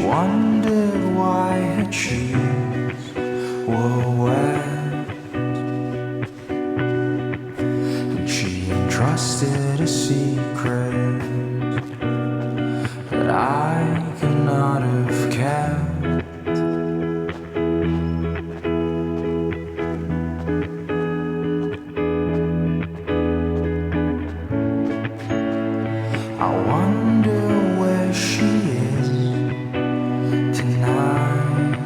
wondered why her cheeks were wet, and she entrusted a secret that I could not have kept. I wonder where she is tonight,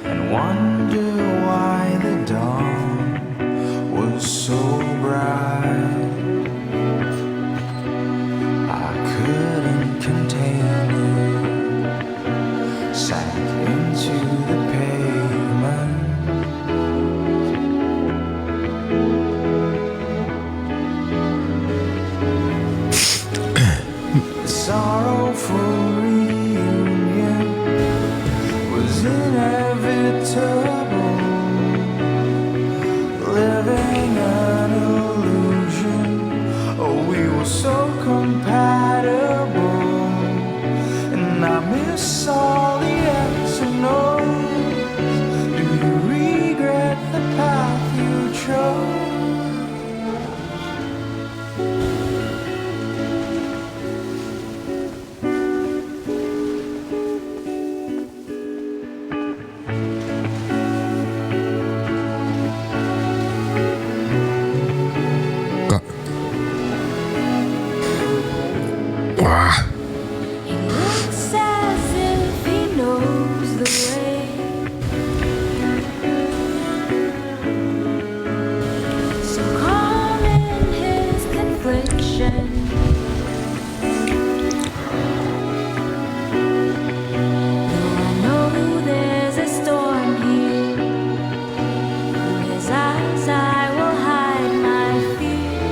and wonder why the dawn was so bright. I couldn't contain it, sank into the pavement. Sorrowful reunion was inevitable, living an illusion. Oh, we were so compatible, and I miss all the X's and O's. Do you regret the path you chose? Kak. Wah, He looks as if he knows the way. So calm in his confliction. Though I know there's a storm here, in his eyes I will hide my fear.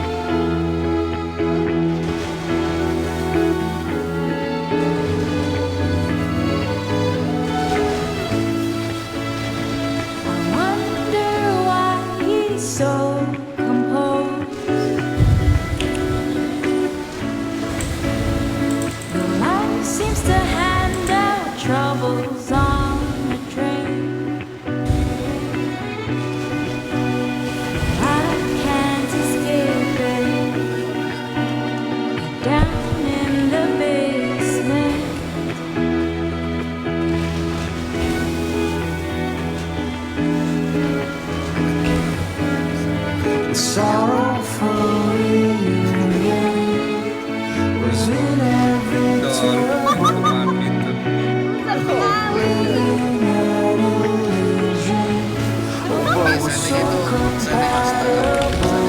I wonder why he's so composed. The life seems to hand out troubles on the train. I can't escape it. Down in the basement. The sorrowful reunion was inevitable, living an illusion. Oh, but we're so compatible,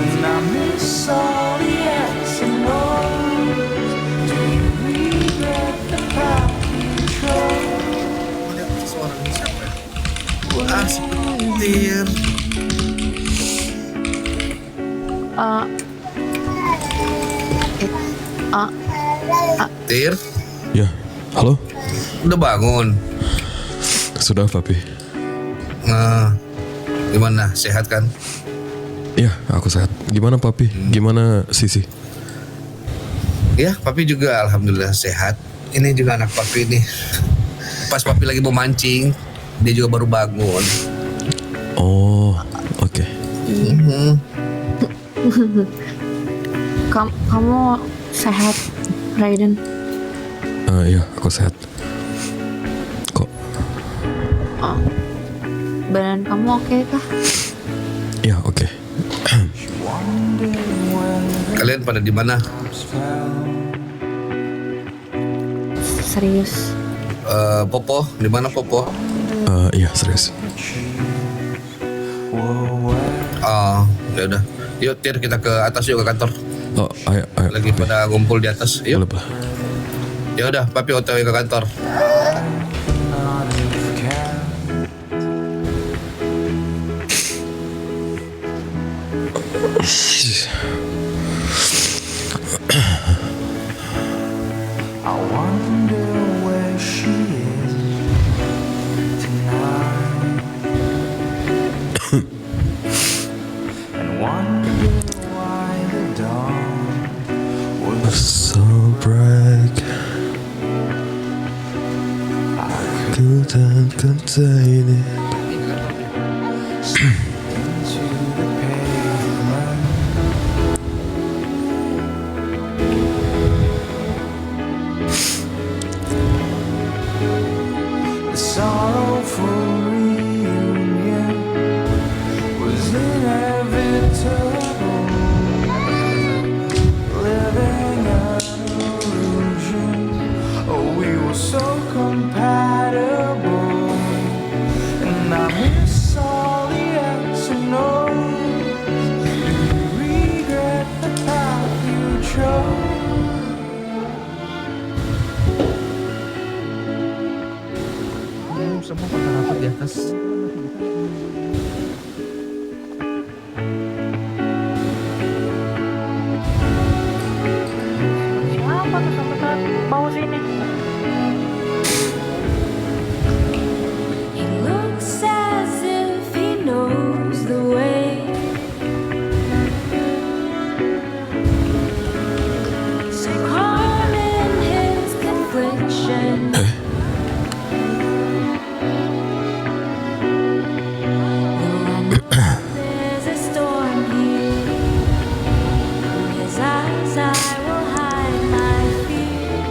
and I miss all the X's and O's. Do you regret the path you chose? Suaranya siapa? Ah, si petir. Tir, ya, halo. udah bangun. Sudah, Papi. Nah, gimana? Sehat kan? Ya, aku sehat. Gimana, Papi? Gimana, Sisi? Ya, papi juga alhamdulillah sehat. Ini juga anak papi nih. Pas papi lagi mau mancing, dia juga baru bangun. Oh, oke. Kamu sehat, Raiden? Ya, aku sehat. Kok? Badan kamu oke kah? Ya, oke. Kalian pada di mana? Serius? Popo, di mana Popo? Iya, serius. Oh, ya udah. Yuk Tir, kita ke atas yuk, ke kantor. Oh, ayo, Lagi Papi. pada ngumpul di atas. Yuk. Boleh, Pak. Ya udah, papi OTW ke kantor. I wonder where she is tonight, and wonder why the dawn was so bright. Ku tak contain it. into the pavement. The sorrowful reunion was inevitable. Living an illusion. Oh, we were so compatible. And I miss all the X's and O's. Do you regret the path you chose? Semua rapat di atas. Siapa tuh sampai ke bawah sini? He looks as if he knows the way. So calm in his confliction. Though I know there's a storm here, in his eyes I will hide my fear.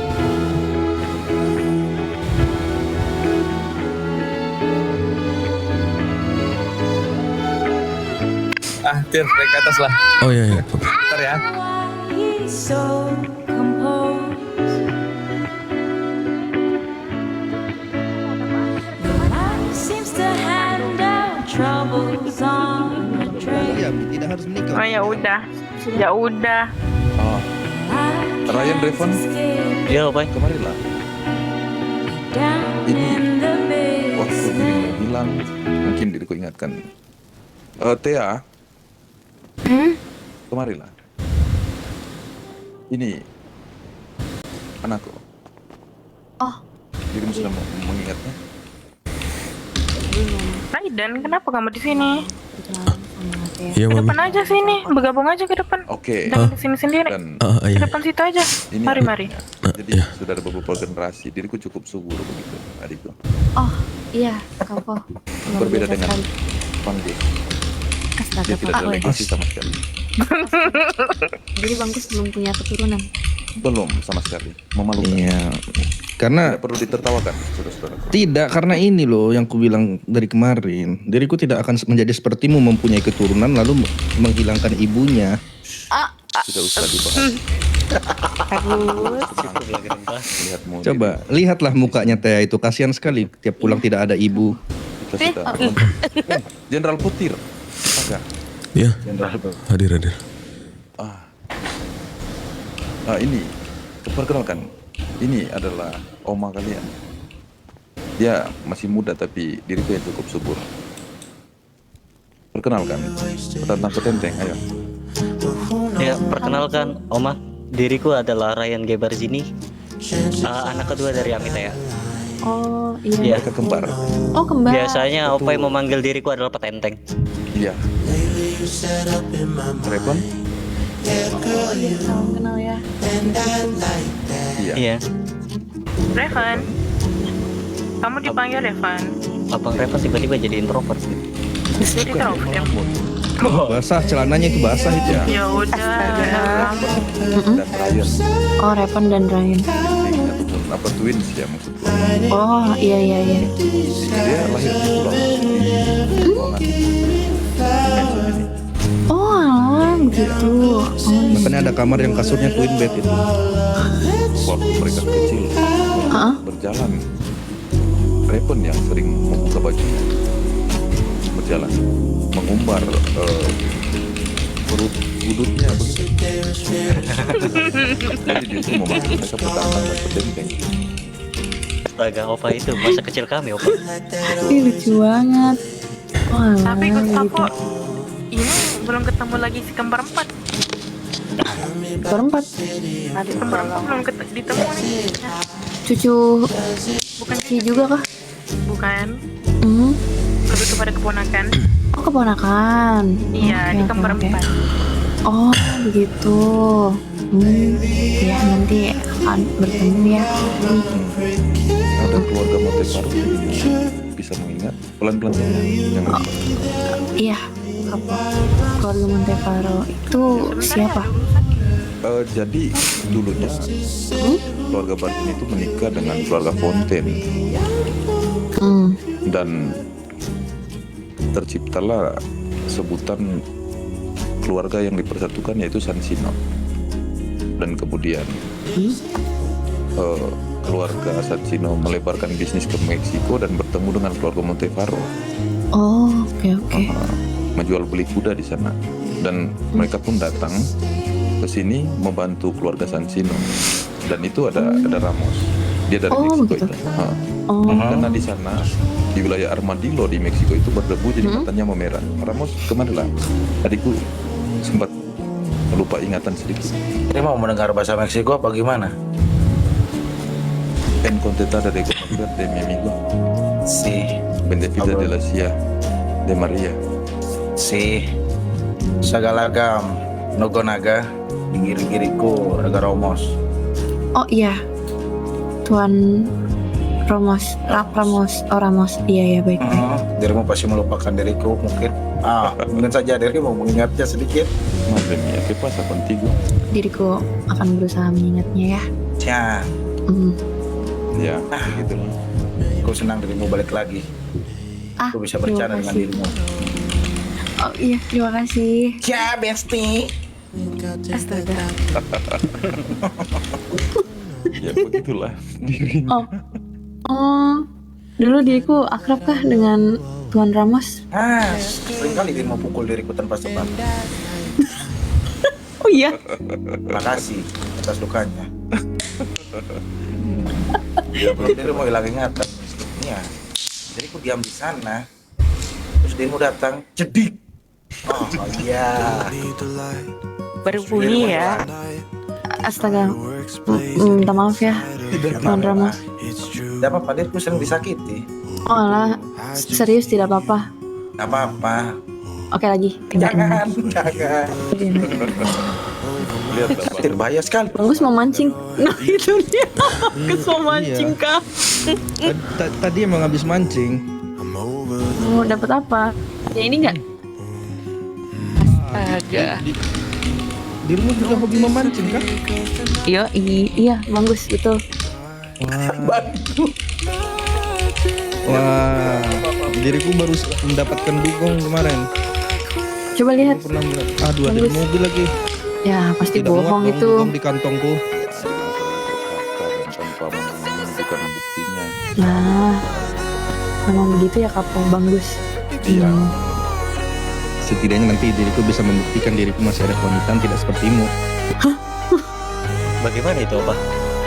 Tir, naik ke atas lah. Oh iya iya. Bentar ya. Why he's so composed? The life seems to hand out troubles on a train. Tidak harus menikah. Oh ya udah, ya udah. Ryan Devon? Iya, Pak. Kemarin lah. Down Ini in the waktu basement. dirimu bilang, mungkin diriku ingatkan. Thea, kemarilah. Ini anakku. Oh. Dirimu sudah mengingatnya? Raiden, kenapa kamu di sini? Iya Ke mami. depan aja sini, bergabung aja ke depan. Oke. Jangan di sini sendiri. Dan Ke Iya. depan situ aja. ini Mari, mari. Jadi iya. sudah ada beberapa generasi. Diriku cukup subur begitu, adikku. Oh iya, Kapo. Luar Berbeda biasa dengan sekali. Bangkus. Astaga, Dia tidak Pak. ada legasi sama sekali. Jadi Bangkus belum punya keturunan. Belum sama sekali. Memalukan. Iya, karena Tidak perlu ditertawakan, saudara-saudaraku. tidak karena ini loh yang ku bilang dari kemarin. Diriku tidak akan menjadi sepertimu mempunyai keturunan lalu menghilangkan ibunya. Tidak usah dibahas. Lihatmu. Coba lihatlah mukanya Thea itu, kasihan sekali tiap pulang tidak ada ibu. Kita sudah Jenderal Putir. Agak. Iya. Hadir. Ini perkenalkan. Ini adalah oma kalian. Dia masih muda tapi diriku yang cukup subur. Perkenalkan, petantang petenteng, ayo. Ya, perkenalkan, Oma. Diriku adalah Ryan Gebarzini, anak kedua dari Amita ya. Oh iya. Iya. Mereka kembar. Oh kembar. Biasanya Opa yang memanggil diriku adalah petenteng. Iya. Repon? Salam kenal ya. Iya. Iya. Revan, kamu dipanggil Revan. Abang Revan tiba-tiba jadi introvert. Jadi tahu ya. Basah celananya itu basah itu. Ya udah. Dan Ryan. Oh Revan dan Ryan. Ataupun apa twins ya maksudku. Oh iya. Dia lahir di pulau. Di Ruangan. Oh alah begitu. Oh Makanya ada kamar yang kasurnya twin bed itu. Waktu mereka kecil Heeh. berjalan, Repon yang sering membuka bajunya, berjalan, mengumbar perut budutnya begitu. Jadi dia itu memanggil mereka petantang dan petenteng. Astaga, Opa itu masa kecil kami, Opa. Ih, lucu banget. Wah, Tapi ikut gitu. aku ini belum ketemu lagi si kembar 4. Berempat. Adik kembar 4 belum ditemu nih. Cucu Bukan si juga kah? bukan. Hmm. Lebih kepada keponakan. Oh keponakan. Iya, Oke, di oke, kembar oke. 4. Oh begitu. Ya nanti akan bertemu ya. Ada keluarga Montevaro bisa mengingat pelan-pelan saja. Jangan lupa. Iya, apa? Keluarga Montevaro itu siapa? Jadi dulunya keluarga Barzini itu menikah dengan keluarga Fontaine dan terciptalah sebutan keluarga yang dipersatukan yaitu Sansino. Dan kemudian keluarga Sansino melebarkan bisnis ke Meksiko dan bertemu dengan keluarga Montevaro. Oh, oke. Menjual beli kuda di sana. Dan mereka pun datang ke sini membantu keluarga Sansino. Dan itu ada Ramos. Dia dari Meksiko begitu. itu. Karena di sana di wilayah Armadillo di Meksiko itu berdebu jadi matanya memerah. Ramos kemana lah? Adikku sempat lupa ingatan sedikit. Ini mau mendengar bahasa Meksiko apa gimana? En contentada de conocer de mi amigo. Si, Bendecida de la Cia de Maria. si, sagalagam, nogonaga, giri-giriku, raga Romos. Oh iya, Tuan Ramos, Ramos, iya baik. Dirimu pasti melupakan diriku mungkin. Mungkin saja dirimu mengingatnya sedikit. Madre mia, ¿qué pasa contigo? Diriku akan berusaha mengingatnya ya. Ya, Ya, gitu lah. aku senang dirimu balik lagi. Aku bisa bercanda dengan dirimu. Oh iya, terima kasih. Ya, Besti. Astaga. Ya begitulah. Oh, dulu diriku akrab kah dengan Tuan Ramos? Sering kali dirimu pukul diriku tanpa sebab. Oh iya. Terima kasih atas lukanya. Belum dirimu hilang ingatan. Ya, jadi aku diam di sana. Terus dirimu datang, cedik. Oh iya. Baru bunyi ya. Astaga, minta maaf ya, Tuan Ramos. Tidak apa-apa, diriku sering disakiti. Oh alah, serius tidak apa-apa. Gak apa-apa. Oke lagi. Jangan. Lihat apa? Berbahaya sekali. Bagus mau mancing. Nah itu dia. Bagus mau mancing kah? Tadi emang habis mancing. Mau dapat apa? Ya ini enggak? Astaga. Dirimu juga hobi memancing kan? Iya, bagus betul. Wah, diriku baru mendapatkan dugong kemarin. Coba lihat. Pernah melihat. Aduh, ada di Bagus. mobil lagi. Ya pasti Tidak muat bohong dong itu. dugong di kantongku. Tanpa menunjukkan buktinya. Nah, memang begitu ya Kapol bagus. Iya. Setidaknya nanti diriku bisa membuktikan diriku masih ada kewangitan tidak sepertimu. Bagaimana itu, Pak?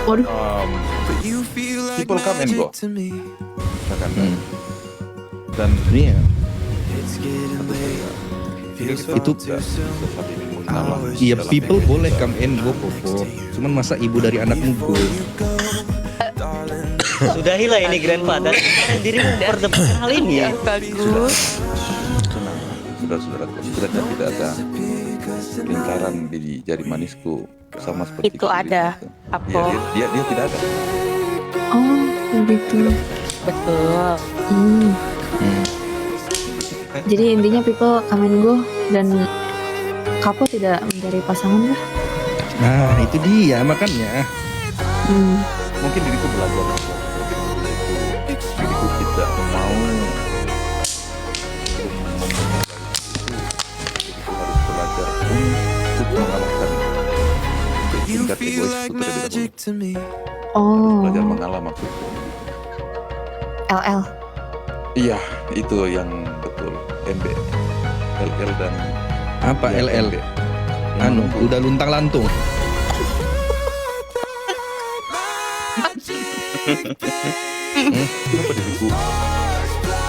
Waduh. People come and go. Misalkan, dan Iya. itu mengalah. Iya, people boleh come and go, Popo. Cuman masa ibu dari anakmu go? Sudahilah ini grandfather. Dirimu perdebatkan hal ini ya. Bagus. Saudara-saudaraku, setidaknya tidak ada lingkaran di jari manisku sama seperti Itu ada, itu. Apo. Dia tidak ada. Oh, begitu. Betul. Jadi intinya people come and go dan Kapo tidak mencari pasangan kah? Nah, itu dia makanya. Mungkin diriku belajar diriku tidak mau diriku harus belajar untuk mengalahkan tingkat egoisku terlebih dahulu. Oh, Belajar mengalah maksudku. LL. Iya, itu yang betul. MB, LL dan Apa ya, LL? MB. Anu, udah luntang lantung. Kenapa diriku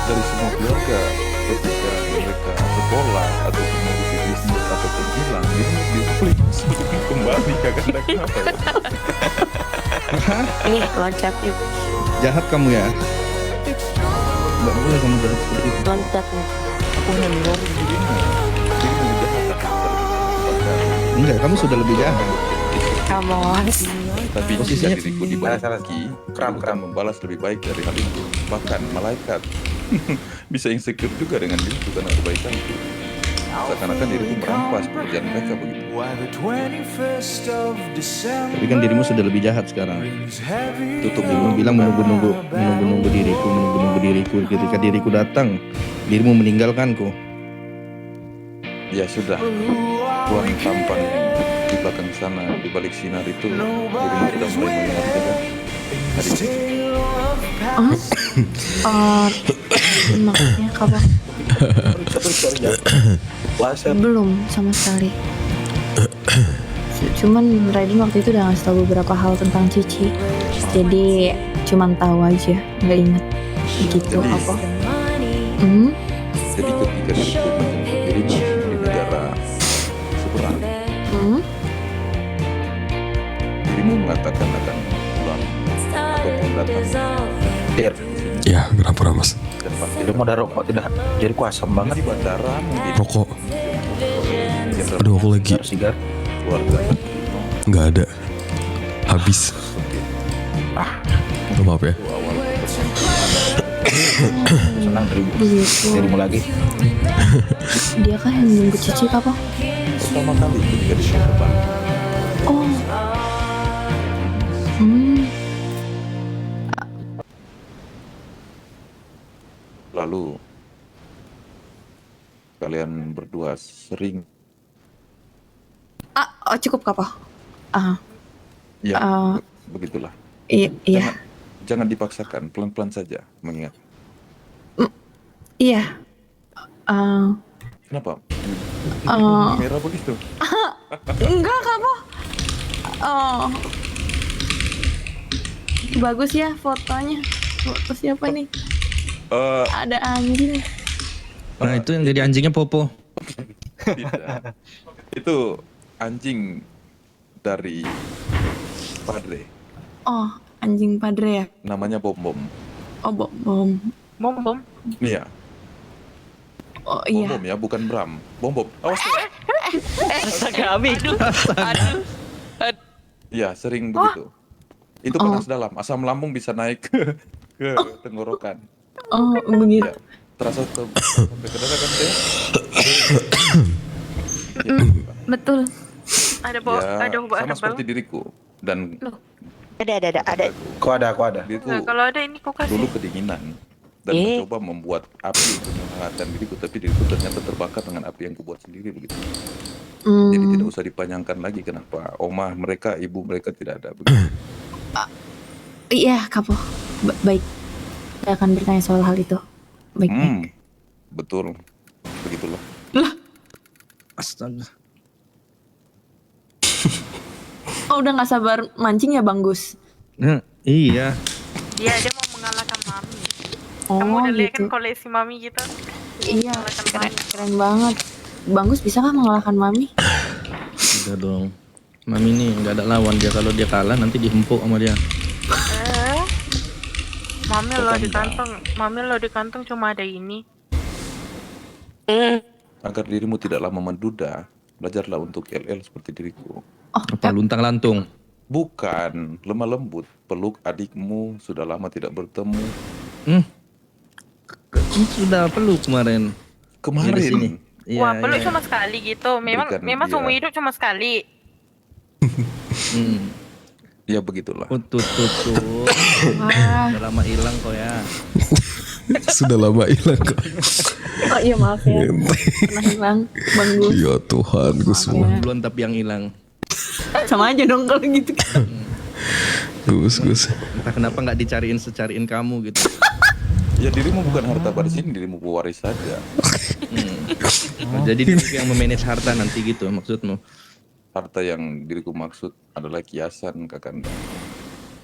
dari semua keluarga ketika mereka sekolah atau mengurusi bisnis ataupun hilang, dia kembali kadang-kadang kenapa ya? Nih, loncat yuk. Jahat kamu ya. Nggak boleh kamu jahat seperti itu. Loncat nih. Aku hanya menolong dirimu jahat akan Enggak, kamu sudah lebih jahat. Come on. Tapi jika Posisinya- diriku dibalas lagi, kram membalas lebih baik dari hal itu. Bahkan malaikat bisa insecure juga dengan diriku karena kebaikanku. Seakan-akan diriku merampas pekerjaan mereka begitu. Why the 21st of December Tapi kan dirimu sudah lebih jahat sekarang. brings heavy Tutup Dirimu dulu. bilang menunggu diriku. Ketika diriku datang, dirimu meninggalkanku. Ya sudah, buang tampan di belakang sana, di balik sinar itu, dirimu sudah mulai mengingatnya kan? Hari ini. Maksudnya kapan? Belum sama sekali. Cuman Raiden waktu itu udah ngasih tahu beberapa hal tentang Cici. Jadi cuman tahu aja, nggak inget gitu Jadi- apa. Hmm? Jadi ketika diriku menjemput dirimu di negara seberang, Hmm? dirimu mengatakan akan pulang ataupun datang Dir, Ya, kenapa Mas? dan pasti Dir mau ada rokok tidak? Jariku asam banget. di bandara mungkin Rokok. jenderal Aduh, aku lagi Sigar. keluarga. nggak ada. Habis. Maaf ya. Senang dirimu. Begitu. Dirimu lagi. Dia kan yang jemput Cici apa? Pertama kali ketika dirimu terbang, Oh. Hmm. lalu kalian berdua sering Oh, cukup kapal. Ah, ya Ah. begitulah. iya. Jangan dipaksakan, pelan-pelan saja mengingat. Iya. Kenapa? Ah. Merah begitu. Enggak, kapal. Oh. Bagus ya fotonya. Foto siapa nih? Eh, Ada anjing. Nah, itu yang jadi anjingnya Popo. tidak. Itu anjing dari Padre. Oh, anjing padre ya. Namanya Bom Bom. Oh, bom. Bom. Iya, Oh Bom iya. Bom ya, bukan Bram. Bom Bom. Awas. Astaga, Ami. Aduh. Iya, sering begitu. Itu panas dalam, asam lambung bisa naik ke tenggorokan. Oh, begitu. Ya, terasa sampai ke dada kan deh? Betul. Ada bau, Ya, ada bau sama herbal. seperti diriku dan Ada. Kok ada? diriku Nggak, kalau ada ini kok dulu kasih. kedinginan dan mencoba membuat api untuk menghangatkan diriku, tapi diriku ternyata terbakar dengan api yang kubuat sendiri begitu. Jadi tidak usah dipanjangkan lagi kenapa omah mereka, ibu mereka tidak ada begitu. Iya, Kapo. Baik. Saya akan bertanya soal hal itu. Baik. Betul, begitulah. Astaga. Oh, udah nggak sabar mancing ya, Bang Gus? Nah, iya. Dia mau mengalahkan mami. Oh, Kamu udah lihat kan gitu. koleksi mami kita? Iya, Mengalahkan keren, mami. keren banget. Bang Gus bisa kan mengalahkan Mami? Udah dong. Mami nih nggak ada lawan dia, kalau dia kalah nanti dihempuk sama dia. Mami lo di kantong cuma ada ini. Agar dirimu tidak lama menduda, belajarlah untuk LL seperti diriku. Apa luntang lantung? Bukan lemah lembut, peluk adikmu, sudah lama tidak bertemu. Ini sudah peluk kemarin. Kemarin. Ini di sini. Iya, Wah, peluk iya. cuma sekali gitu. Memang Berikan seumur dia. hidup cuma sekali. Ya begitulah. Tuh. Wah. Udah lama hilang kok ya. Sudah lama hilang kok. Oh iya, maaf ya. Pernah hilang, Bang Gus. Ya Tuhan, Gus. Ya. Belum tapi yang hilang. Sama aja dong kalau gitu. Gus. Entah kenapa nggak dicariin secariin kamu gitu. Ya dirimu bukan harta warisin, dirimu pewaris saja. Jadi diriku yang memanage harta nanti gitu maksudmu? Harta yang diriku maksud adalah kiasan Kakanda.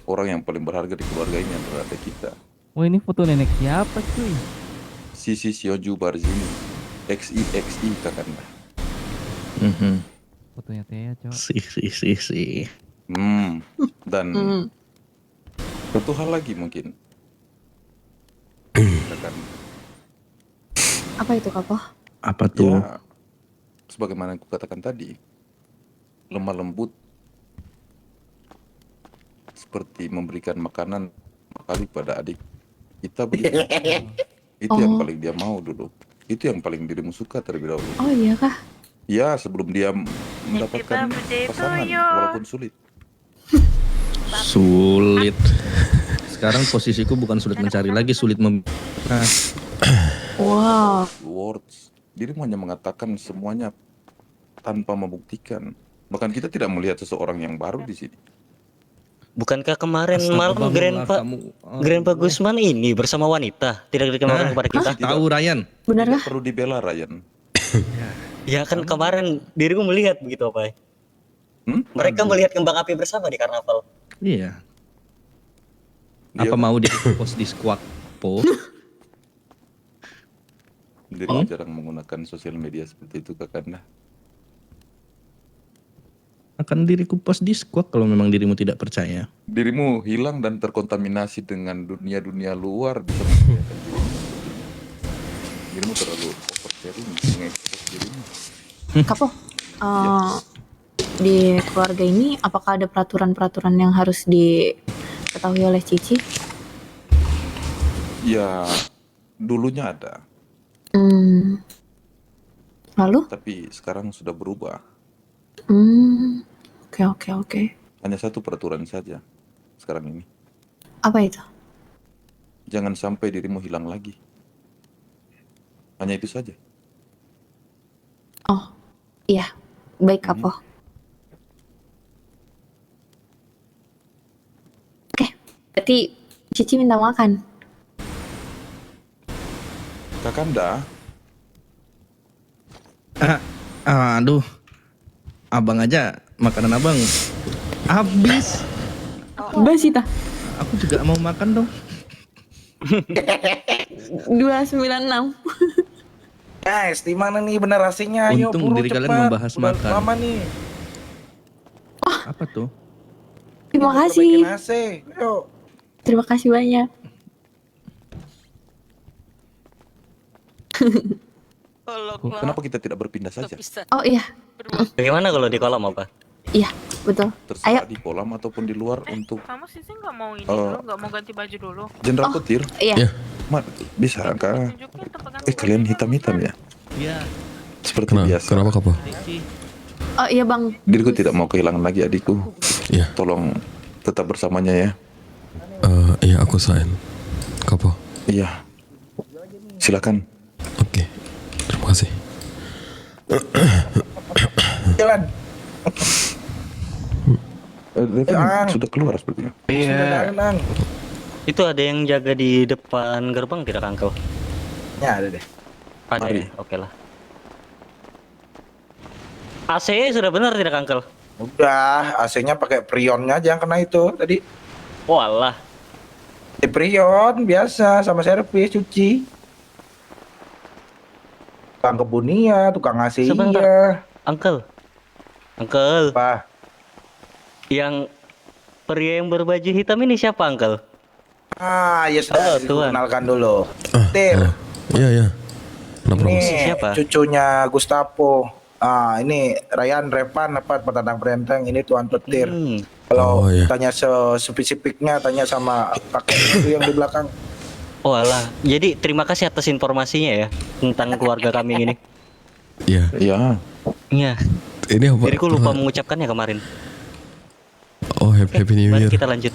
Orang yang paling berharga di keluarga ini adalah ada kita. Oh, ini foto nenek siapa cuy? Sisi Sioju Barzini, XI Kakanda. Fotonya Tia coba. Si. Dan satu hal lagi mungkin. Kakanda. Apa itu, Kapo? Apa tuh? Ya, sebagaimana aku katakan tadi, lemah lembut seperti memberikan makanan kali pada adik kita begitu. Itu yang paling dia mau dulu. Itu yang paling dirimu suka terlebih dahulu. Oh iya kah? Ya, sebelum dia mendapatkan pasangan walaupun sulit. Sulit. Sekarang posisiku bukan sulit mencari lagi, sulit Wow. Words. Dirimu hanya mengatakan semuanya tanpa membuktikan. Bahkan kita tidak melihat seseorang yang baru di sini. Bukankah kemarin malam Grandpa Gusman ini bersama wanita tidak dikenalkan kepada kita? Tahu Ryan. Benar Tidak kah? perlu dibela Ryan. Ya kan kemarin diriku melihat begitu apa? Mereka melihat kembang api bersama di karnaval. Iya. Dia- Apa mau di post di Squawk Po? Dirimu jarang menggunakan sosial media seperti itu Kakanda. Akan diriku post di Squawk kalau memang dirimu tidak percaya. Dirimu hilang dan terkontaminasi dengan dunia-dunia luar bisa membahayakan dirimu. Dirimu terlalu oversharing mengekspos dirimu. Kapo, di keluarga ini apakah ada peraturan-peraturan yang harus diketahui oleh Cici? Ya, dulunya ada, Lalu? tapi sekarang sudah berubah. Oke. Hanya satu peraturan saja sekarang ini. Apa itu? Jangan sampai dirimu hilang lagi. Hanya itu saja. Oh, iya. Baik, Kapo. Oke, berarti Cici minta makan. Kakanda, Aduh. Abang aja makanan abang habis. Basita. Aku juga mau makan dong. 296. Guys, di mana nih bener AC-nya? Ayo Untung buru diri kalian cepat. membahas Udah makan. lama nih. Apa tuh? Terima Perbaikin kasih. AC. Ayo. Terima kasih banyak. kenapa kita tidak berpindah saja? Oh iya, Bagaimana kalau di kolam apa? iya, betul. Terserah di kolam ataupun di luar untuk Kamu sih nggak mau ini dulu, nggak mau ganti baju dulu. Jenderal Petir. Iya. Bisa kah? Kalian hitam-hitam ya? Iya. Seperti biasa. Kenapa Kapo? Oh iya bang. Diriku tidak mau kehilangan lagi adikku. Iya. Tolong tetap bersamanya ya. Iya aku sign. Kapo. Iya. Silakan. Oke. Terima kasih. Jalan. Sudah keluar sepertinya. Iya. Itu ada yang jaga di depan gerbang tidak, Uncle? Ya ada deh. Ada ya? Oke lah. AC sudah benar tidak, Uncle? Udah, AC-nya pakai Prionnya aja yang kena itu tadi. Walah. Di Prion biasa sama servis cuci. Tukang kebun iya, tukang AC Sebentar. iya. Uncle. Apa? Yang pria yang berbaju hitam ini siapa, Uncle? Ah, ya sudah, Tuan. kenalkan dulu. Tir. Iya. Kenapa? Ini Siapa? cucunya Gustavo. Ah, ini Ryan Repan apa petandang perenteng, ini Tuan Petir. Kalau Oh, iya. tanya spesifiknya tanya sama kakek itu yang di belakang. Oh alah, jadi terima kasih atas informasinya ya tentang keluarga kami ini. Iya. Iya. Iya. Ini apa? Diriku lupa mengucapkannya kemarin. Oh, happy New Mari Year. kita lanjut.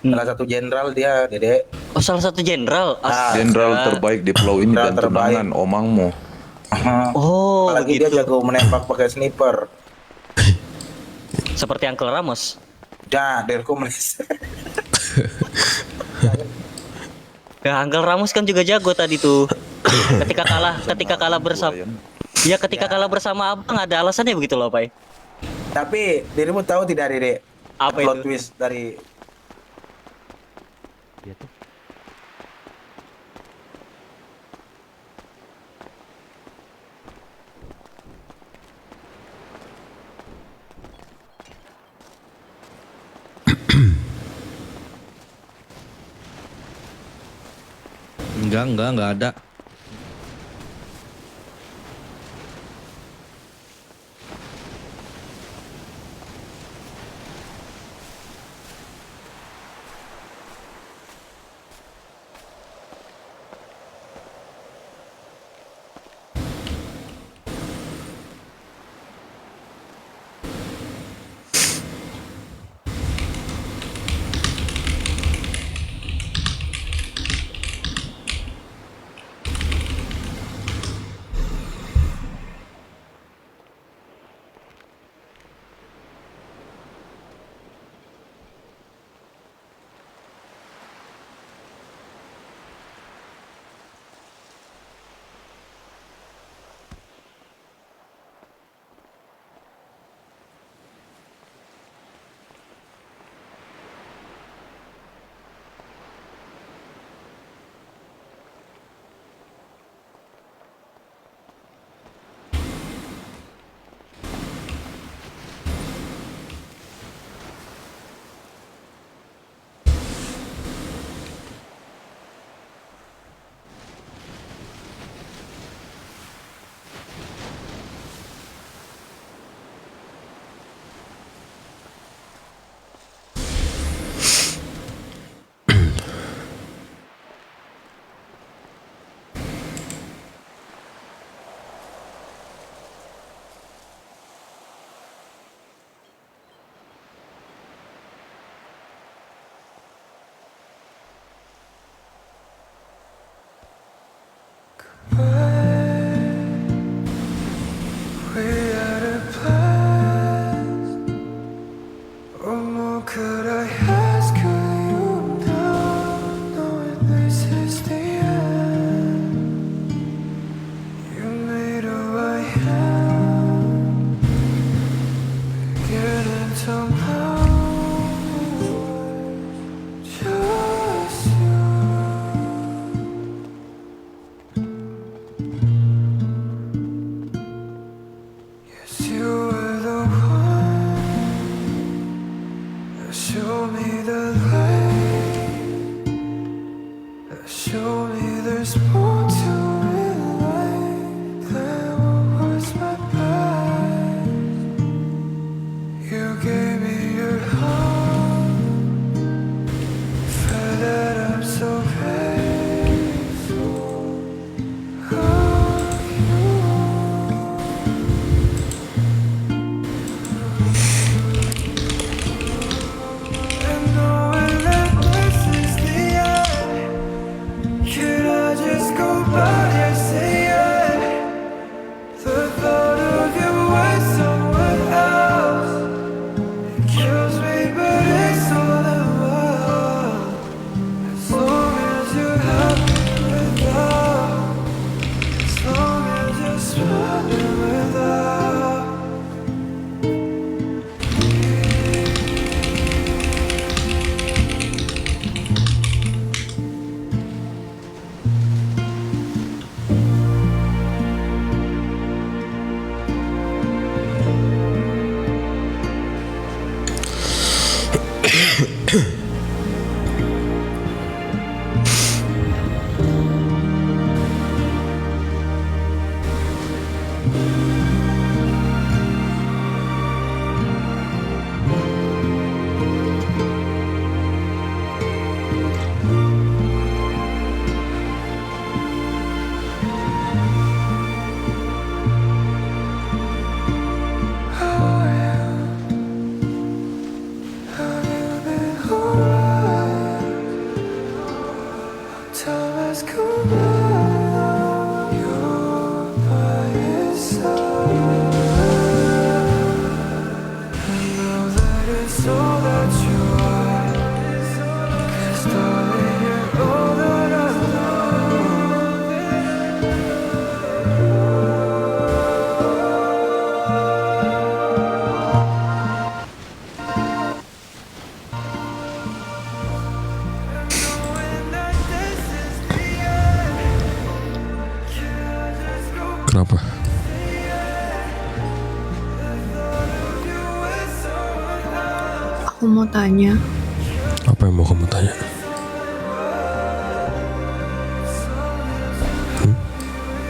Salah satu jenderal dia, Dede. Oh, salah satu jenderal. Jenderal terbaik di pulau ini dan Jenderal terbaik. tunangan omangmu. Oh, Apalagi dia jago menembak pakai sniper. seperti Uncle Ramos. Dah, Derko meleset. Ya, Uncle Ramos kan juga jago tadi tuh. Ketika kalah bersama. Ya, ketika kalah bersama Abang ada alasannya begitu loh, Pak. Tapi dirimu tahu tidak, Dede? Apa Plot itu? twist dari Enggak ada. gave me your heart. Filled it up so faithful. And knowing that this is the end, could I just go by and say yeah? The thought of you with someone else, it kills me, but it's all about. As long as you're happy without, as long as you're smiling without. Time has come by, you're by his side. I know that it's all that you are, 'cause darling, you're all that I Kenapa? Aku mau tanya, Apa yang mau kamu tanya?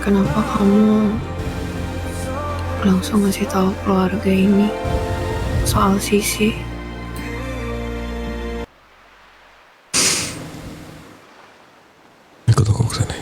kenapa kamu langsung ngasih tahu keluarga ini soal Sisi? Ikut aku ke sana.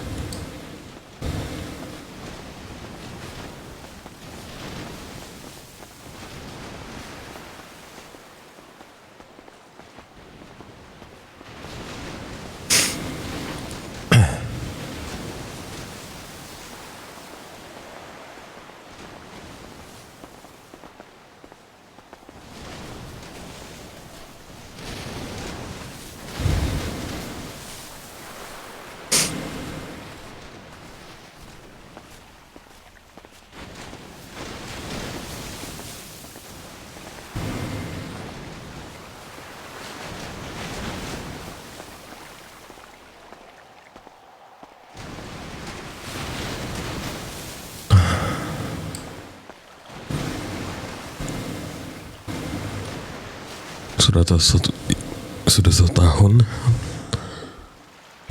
Sudah 1 tahun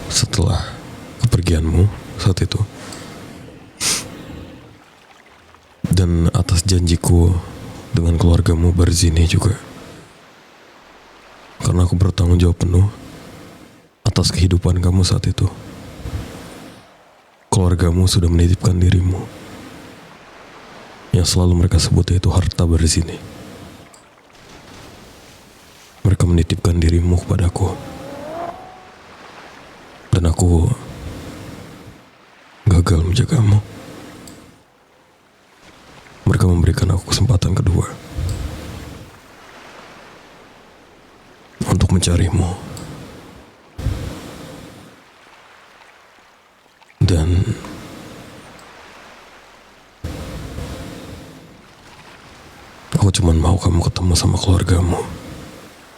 setelah kepergianmu saat itu, dan atas janjiku dengan keluargamu Barzini juga, karena aku bertanggung jawab penuh atas kehidupan kamu saat itu. Keluargamu sudah menitipkan dirimu, yang selalu mereka sebut yaitu harta Barzini. Mereka menitipkan dirimu kepadaku, dan aku gagal menjagamu. Mereka memberikan aku kesempatan kedua untuk mencarimu, dan aku cuma mau kamu ketemu sama keluargamu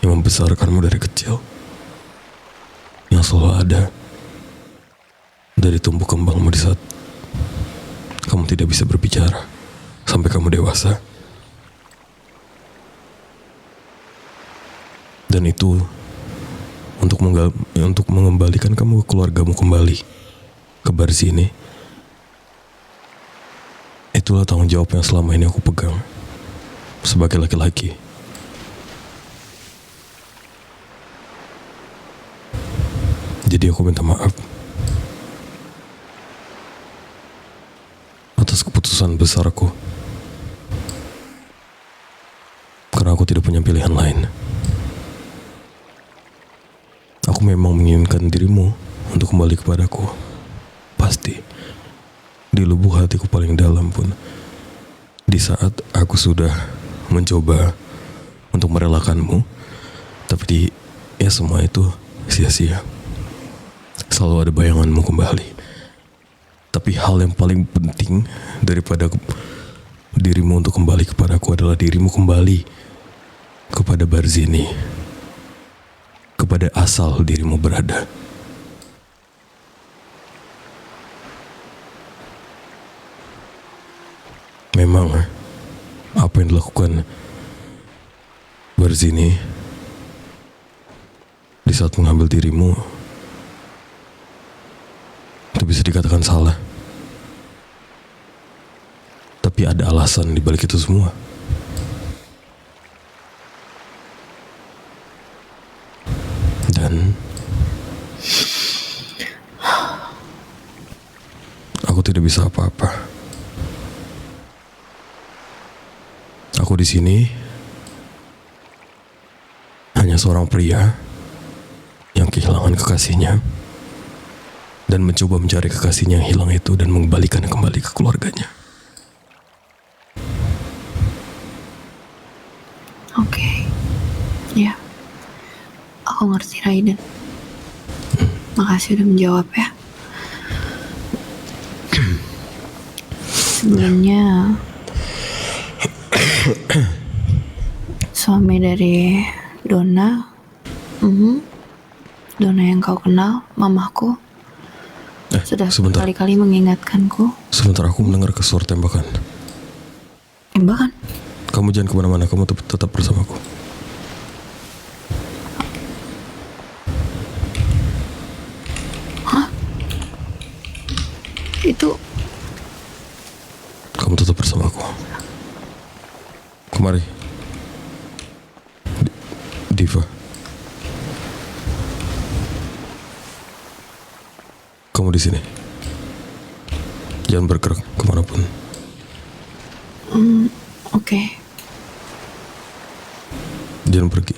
yang membesarkanmu dari kecil, yang selalu ada dari tumbuh kembangmu di saat kamu tidak bisa berbicara sampai kamu dewasa. Dan itu untuk mengembalikan kamu ke keluargamu kembali, ke Barzini. Itulah tanggung jawab yang selama ini aku pegang sebagai laki-laki Jadi aku minta maaf atas keputusan besarku, karena aku tidak punya pilihan lain. Aku memang menginginkan dirimu untuk kembali kepadaku. Pasti di lubuk hatiku paling dalam pun, di saat aku sudah mencoba untuk merelakanmu, tapi ya semua itu sia-sia. Selalu ada bayanganmu kembali. Tapi hal yang paling penting daripada dirimu untuk kembali kepadaku adalah dirimu kembali kepada Barzini, kepada asal dirimu berada. Memang apa yang dilakukan Barzini di saat mengambil dirimu itu bisa dikatakan salah. Tapi ada alasan di balik itu semua. Dan aku tidak bisa apa-apa. Aku di sini hanya seorang pria yang kehilangan kekasihnya dan mencoba mencari kekasihnya yang hilang itu dan mengembalikannya kembali ke keluarganya. Oke. Ya. Aku ngerti, Raiden. Makasih udah menjawab ya. Sebelumnya suami dari Donna, Donna yang kau kenal, mamaku, sudah sebentar. berkali-kali mengingatkanku. Sebentar, aku mendengar suara tembakan. Tembakan? Kamu jangan kemana-mana, kamu tetap bersamaku. Hah? Itu kamu tetap bersamaku. Kemari, Diva. Kamu di sini. Jangan bergerak kemanapun. Oke. Jangan pergi.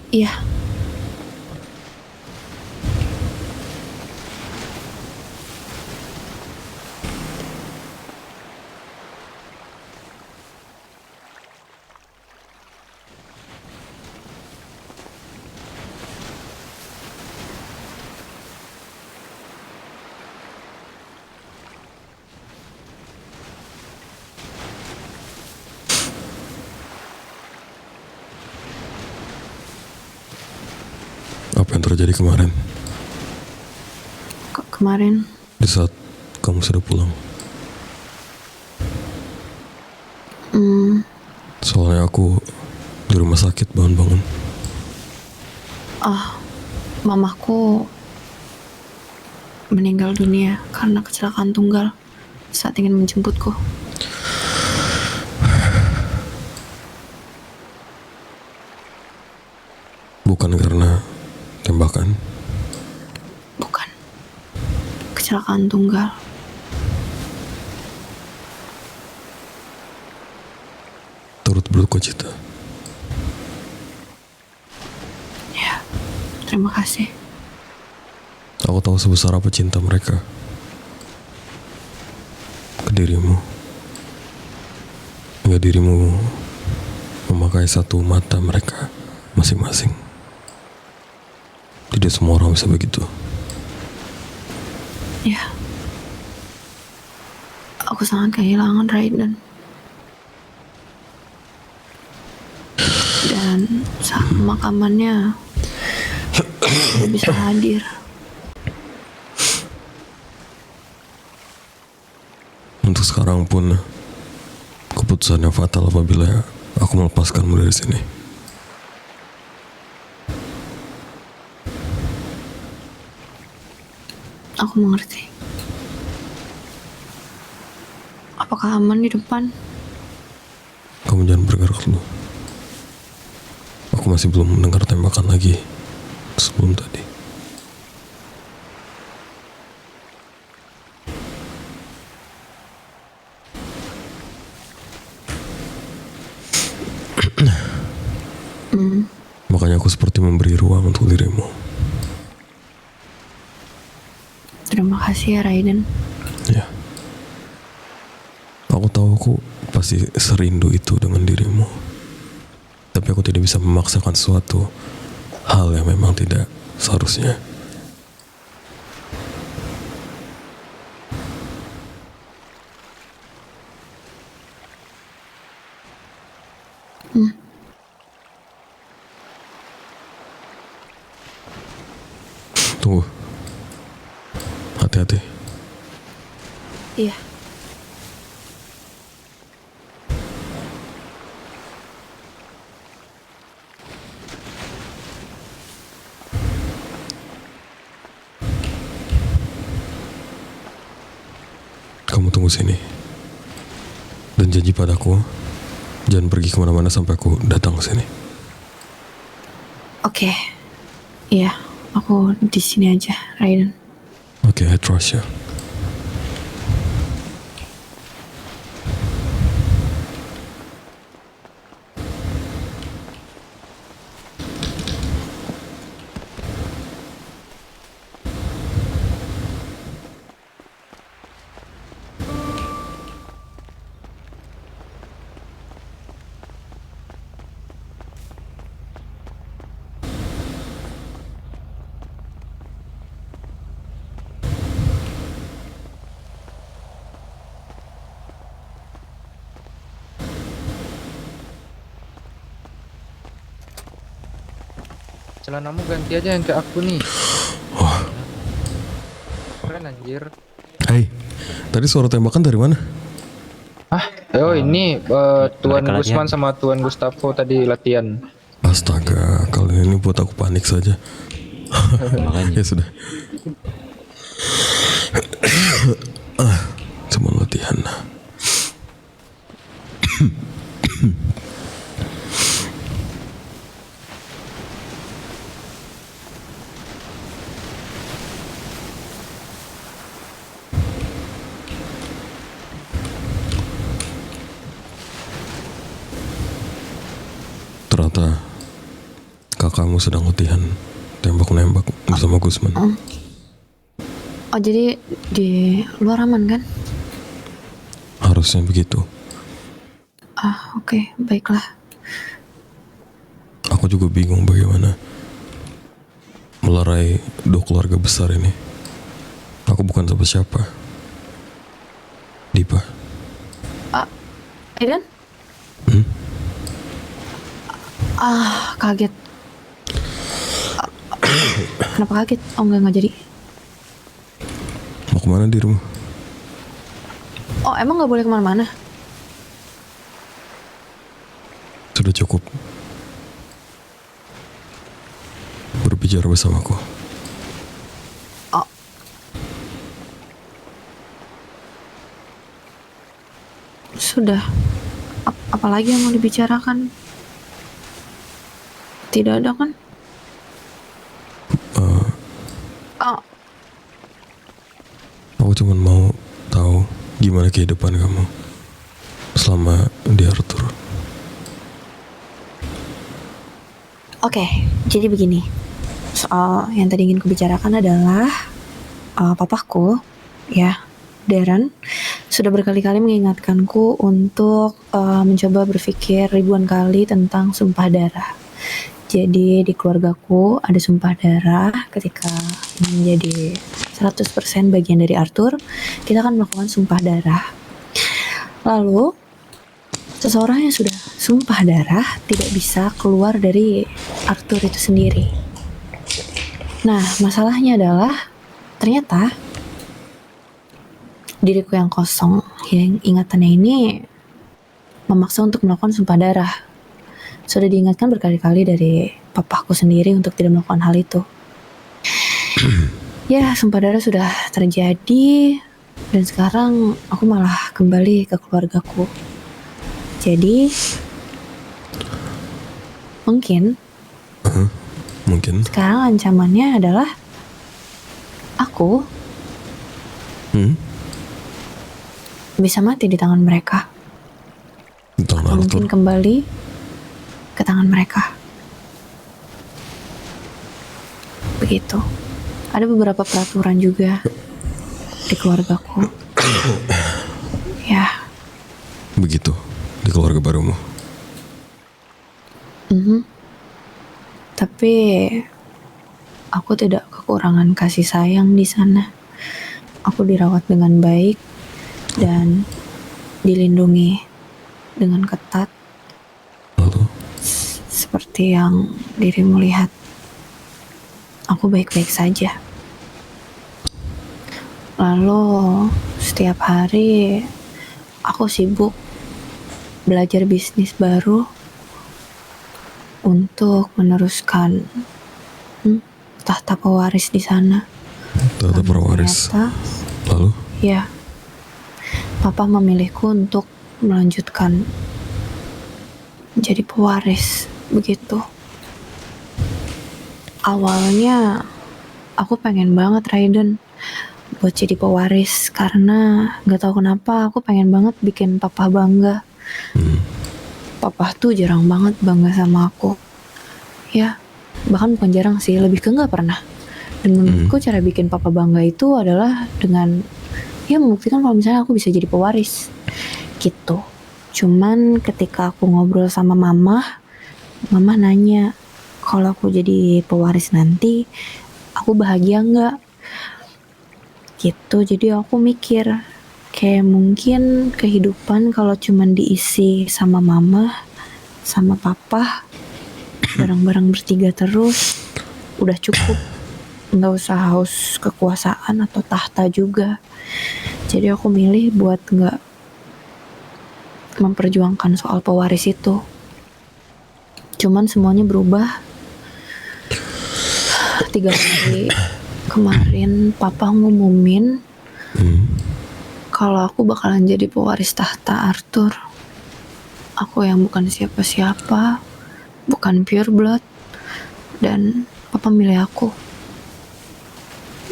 Iya. Apa yang terjadi kemarin? Kemarin Di saat kamu sudah pulang. Soalnya aku di rumah sakit bangun-bangun. Mamaku meninggal dunia karena kecelakaan tunggal saat ingin menjemputku. Bukan karena tembakan. Bukan. Kecelakaan tunggal. Turut berduka cita. Ya, terima kasih. Aku tahu sebesar apa cinta mereka ke dirimu, hingga dirimu memakai satu mata mereka masing-masing. Tidak semua orang bisa begitu. Ya, aku sangat kehilangan Raiden. Dan saat pemakamannya aku bisa hadir. Untuk sekarang pun keputusannya fatal apabila aku melepaskanmu dari sini. Aku mengerti. Apakah aman di depan? Kamu jangan bergerak dulu. Aku masih belum mendengar tembakan lagi. sebelum tadi. Makanya aku seperti memberi ruang untuk dirimu. Terima kasih ya Raiden. Ya. Aku tahu aku pasti serindu itu dengan dirimu. Tapi aku tidak bisa memaksakan suatu hal yang memang tidak seharusnya. Tunggu. Hati-hati. Iya. Kamu tunggu sini. Dan janji padaku, jangan pergi kemana-mana sampai aku datang ke sini. Oke. Iya, aku di sini aja, Raiden. Oke, I trust you. Celanamu ganti aja yang kayak aku nih. Wah, Keren anjir. hey, tadi suara tembakan dari mana? Oh ini Tuan mereka Gusman latihan. sama Tuan Gustavo tadi latihan. Astaga, kali ini buat aku panik saja. Ya sudah. Cuma latihan. Ternyata kakakmu sedang latihan tembak-nembak bersama Gusman. Oh, jadi di luar aman kan? Harusnya begitu. Oke, baiklah. Aku juga bingung bagaimana melerai dua keluarga besar ini. Aku bukan siapa-siapa. Dipa. Raiden? Kaget. Kenapa kaget? Oh, enggak jadi. Mau kemana dirimu? Oh, emang nggak boleh kemana-mana? Sudah cukup berbicara bersamaku. Sudah. Apalagi yang mau dibicarakan? Tidak ada kan? Aku cuma mau tahu gimana kehidupan kamu selama di Arthur. Oke, jadi begini. Soal yang tadi ingin kubicarakan adalah papaku, ya, Darren, sudah berkali-kali mengingatkanku untuk mencoba berpikir ribuan kali tentang sumpah darah. Jadi di keluargaku ada sumpah darah ketika ingin menjadi 100% bagian dari Arthur, kita akan melakukan sumpah darah. Lalu seseorang yang sudah sumpah darah tidak bisa keluar dari Arthur itu sendiri. Nah, masalahnya adalah ternyata diriku yang kosong, yang ingatannya ini memaksa untuk melakukan sumpah darah. Sudah diingatkan berkali-kali dari papaku sendiri untuk tidak melakukan hal itu. Ya, sumpah darah sudah terjadi dan sekarang aku malah kembali ke keluargaku. Jadi mungkin mungkin. Sekarang ancamannya adalah aku bisa mati di tangan mereka. Tangan Atau Arthur. mungkin kembali ke tangan mereka. Begitu. Ada beberapa peraturan juga di keluargaku. Ya. Begitu di keluarga barumu. Tapi aku tidak kekurangan kasih sayang di sana. Aku dirawat dengan baik dan dilindungi dengan ketat. Lalu? Seperti yang dirimu lihat. Aku baik-baik saja. Lalu setiap hari aku sibuk belajar bisnis baru untuk meneruskan tahta pewaris di sana. Tahta pewaris. Lalu? Ya, Papa memilihku untuk melanjutkan menjadi pewaris, begitu. Awalnya aku pengen banget Raiden buat jadi pewaris karena gak tahu kenapa aku pengen banget bikin Papa bangga. Papa tuh jarang banget bangga sama aku. Ya, bahkan bukan jarang sih, lebih ke gak pernah. Dan menurutku cara bikin Papa bangga itu adalah dengan ya membuktikan kalau misalnya aku bisa jadi pewaris gitu. Cuman ketika aku ngobrol sama Mama nanya kalau aku jadi pewaris nanti aku bahagia nggak gitu. Jadi aku mikir kayak mungkin kehidupan kalau cuman diisi sama Mama sama Papa bareng-bareng bertiga terus udah cukup, nggak usah haus kekuasaan atau tahta juga. Jadi aku milih buat nggak memperjuangkan soal pewaris itu. Cuman semuanya berubah 3 hari kemarin. Papa ngumumin kalau aku bakalan jadi pewaris tahta Arthur. Aku yang bukan siapa-siapa, bukan pure blood, dan Papa milih aku.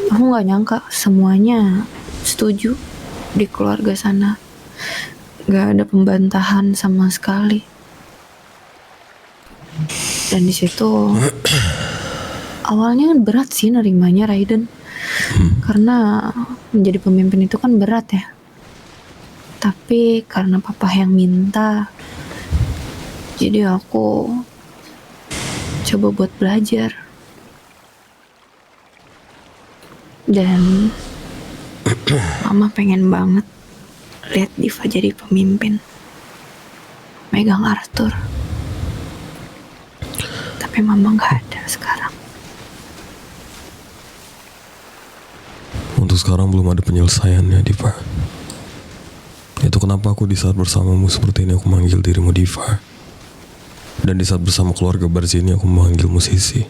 Aku gak nyangka semuanya setuju di keluarga sana. Gak ada pembantahan sama sekali. Dan di situ awalnya berat sih nerimanya Raiden. Karena menjadi pemimpin itu kan berat ya. Tapi karena Papa yang minta, jadi aku coba buat belajar. Dan Mama pengen banget lihat Diva jadi pemimpin, megang Arthur. Tapi Mama gak ada sekarang. Untuk sekarang belum ada penyelesaiannya, Diva. Itu kenapa aku di saat bersamamu seperti ini aku manggil dirimu Diva. Dan di saat bersama keluarga Barzini aku memanggilmu Sisi.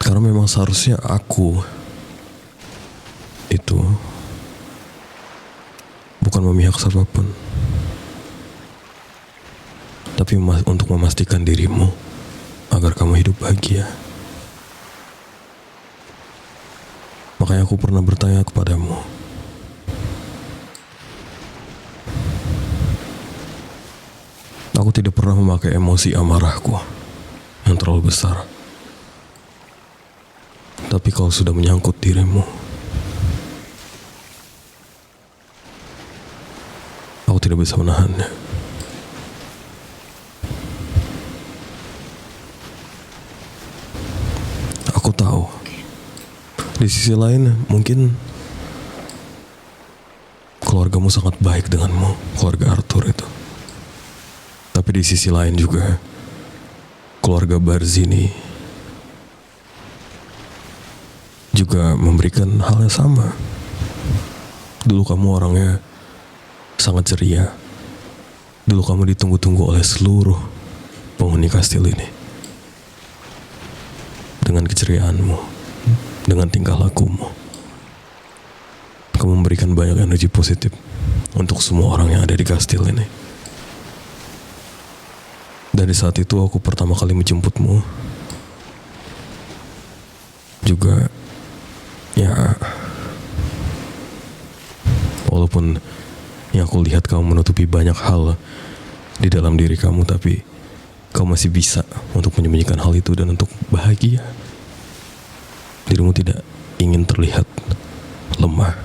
Karena memang seharusnya aku itu bukan memihak siapapun, tapi untuk memastikan dirimu agar kamu hidup bahagia. Makanya aku pernah bertanya kepadamu, aku tidak pernah memakai emosi amarahku yang terlalu besar. Tapi kalau sudah menyangkut dirimu, aku tidak bisa menahannya. Aku tahu, di sisi lain mungkin keluargamu sangat baik denganmu, keluarga Arthur itu. Tapi di sisi lain juga keluarga Barzini juga memberikan hal yang sama. Dulu kamu orangnya sangat ceria. Dulu kamu ditunggu-tunggu oleh seluruh penghuni kastil ini. Dengan keceriaanmu, dengan tingkah lakumu, kamu memberikan banyak energi positif untuk semua orang yang ada di kastil ini. Dari saat itu aku pertama kali menjemputmu. Juga ya, walaupun yang aku lihat kamu menutupi banyak hal di dalam diri kamu, tapi kamu masih bisa untuk menyembunyikan hal itu dan untuk bahagia. Dirimu tidak ingin terlihat lemah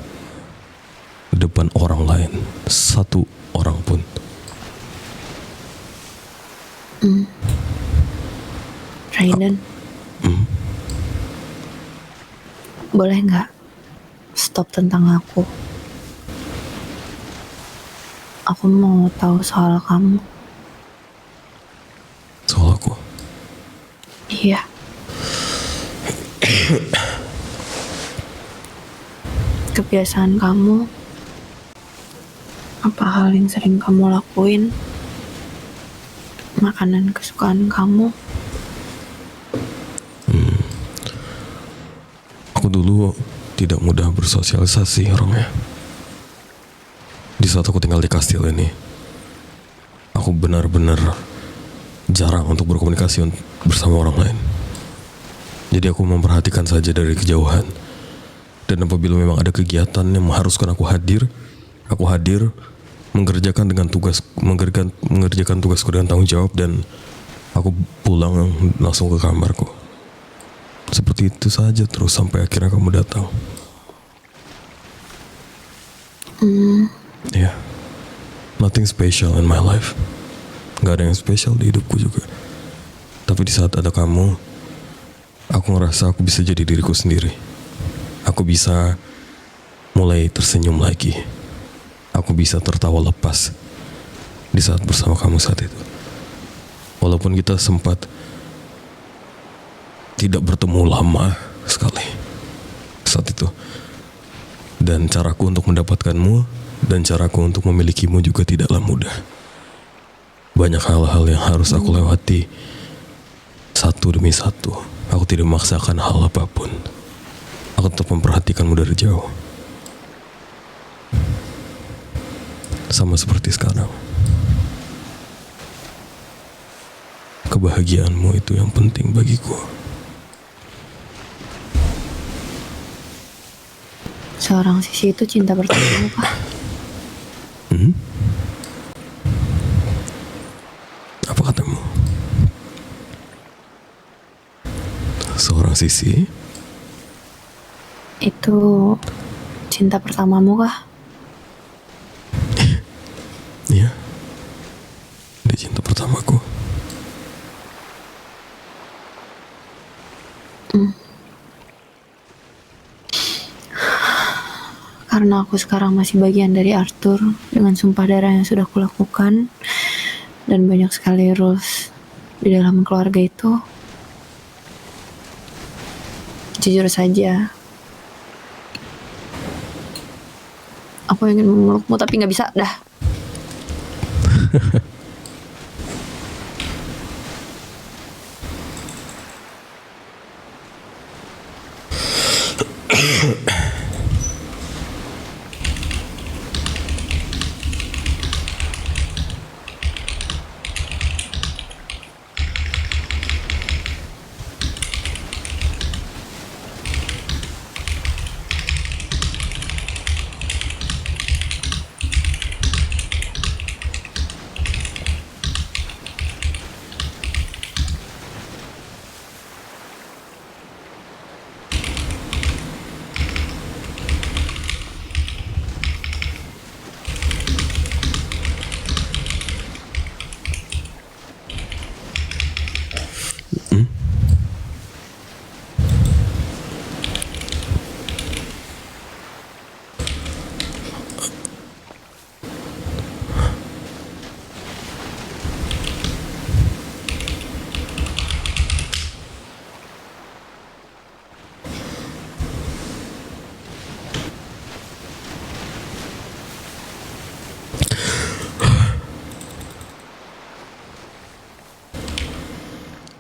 di depan orang lain, satu orang pun. Raiden, boleh nggak stop tentang aku? Aku mau tahu soal kamu. Soal aku? Iya. Kebiasaan kamu, apa hal yang sering kamu lakuin, makanan kesukaan kamu. Aku dulu tidak mudah bersosialisasi orangnya. Di saat aku tinggal di kastil ini, aku benar-benar jarang untuk berkomunikasi bersama orang lain. Jadi aku memperhatikan saja dari kejauhan. Dan apabila memang ada kegiatan yang mengharuskan aku hadir mengerjakan tugasku dengan tanggung jawab, dan aku pulang langsung ke kamarku. Seperti itu saja terus sampai akhirnya kamu datang. Ya, nothing special in my life. Gak ada yang spesial di hidupku juga. Tapi di saat ada kamu, aku ngerasa aku bisa jadi diriku sendiri. Aku bisa mulai tersenyum lagi. Aku bisa tertawa lepas di saat bersama kamu saat itu. Walaupun kita sempat tidak bertemu lama sekali saat itu. Dan caraku untuk mendapatkanmu dan caraku untuk memilikimu juga tidaklah mudah. Banyak hal-hal yang harus aku lewati satu demi satu. Aku tidak memaksakan hal apapun. Aku tetap memperhatikanmu dari jauh. Sama seperti sekarang. Kebahagiaanmu itu yang penting bagiku. Seorang sisi itu cinta pertamamu, Pak. Apa katamu? Seorang sisi? Itu cinta pertamamu kah? Iya. Dia cinta pertamaku. Karena aku sekarang masih bagian dari Arthur dengan sumpah darah yang sudah kulakukan dan banyak sekali rules di dalam keluarga itu. Jujur saja, aku ingin memelukmu tapi nggak bisa dah.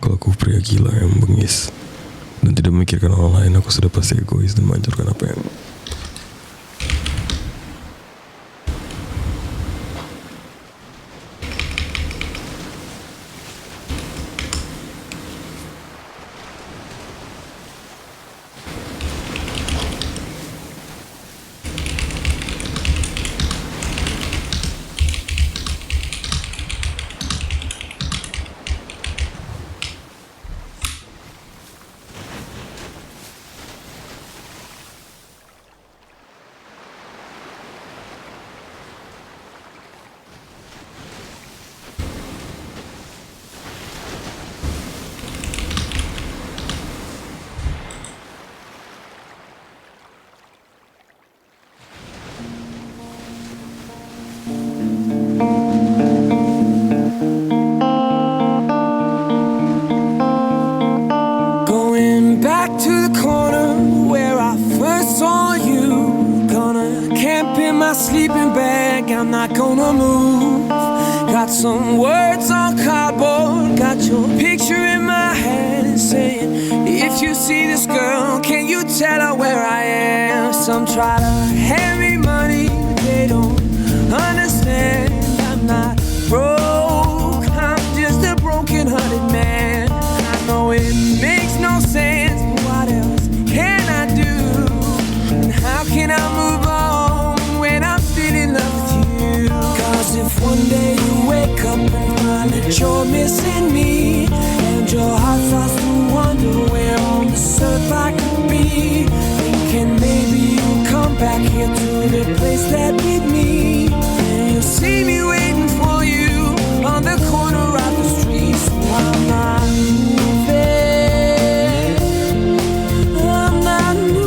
Kalau aku pria gila yang bengis dan tidak memikirkan orang lain, aku sudah pasti egois dan menghancurkan apa yang got some words on cardboard, got your picture in my hand, saying, if you see this girl, can you tell her where I am? Some try to hand me money, but they don't understand. I'm not broke, I'm just a broken-hearted man. I know it makes no sense, but what else can I do? And how can I move on when I'm still in love with you? Cause if one day you wake up and find that you're missing me, and your heart starts to wonder where on this earth I could be, thinking maybe you'll come back here to the place that beat me, and you'll see me waiting for you on the corner of the street. So I'm not moving, I'm not moving.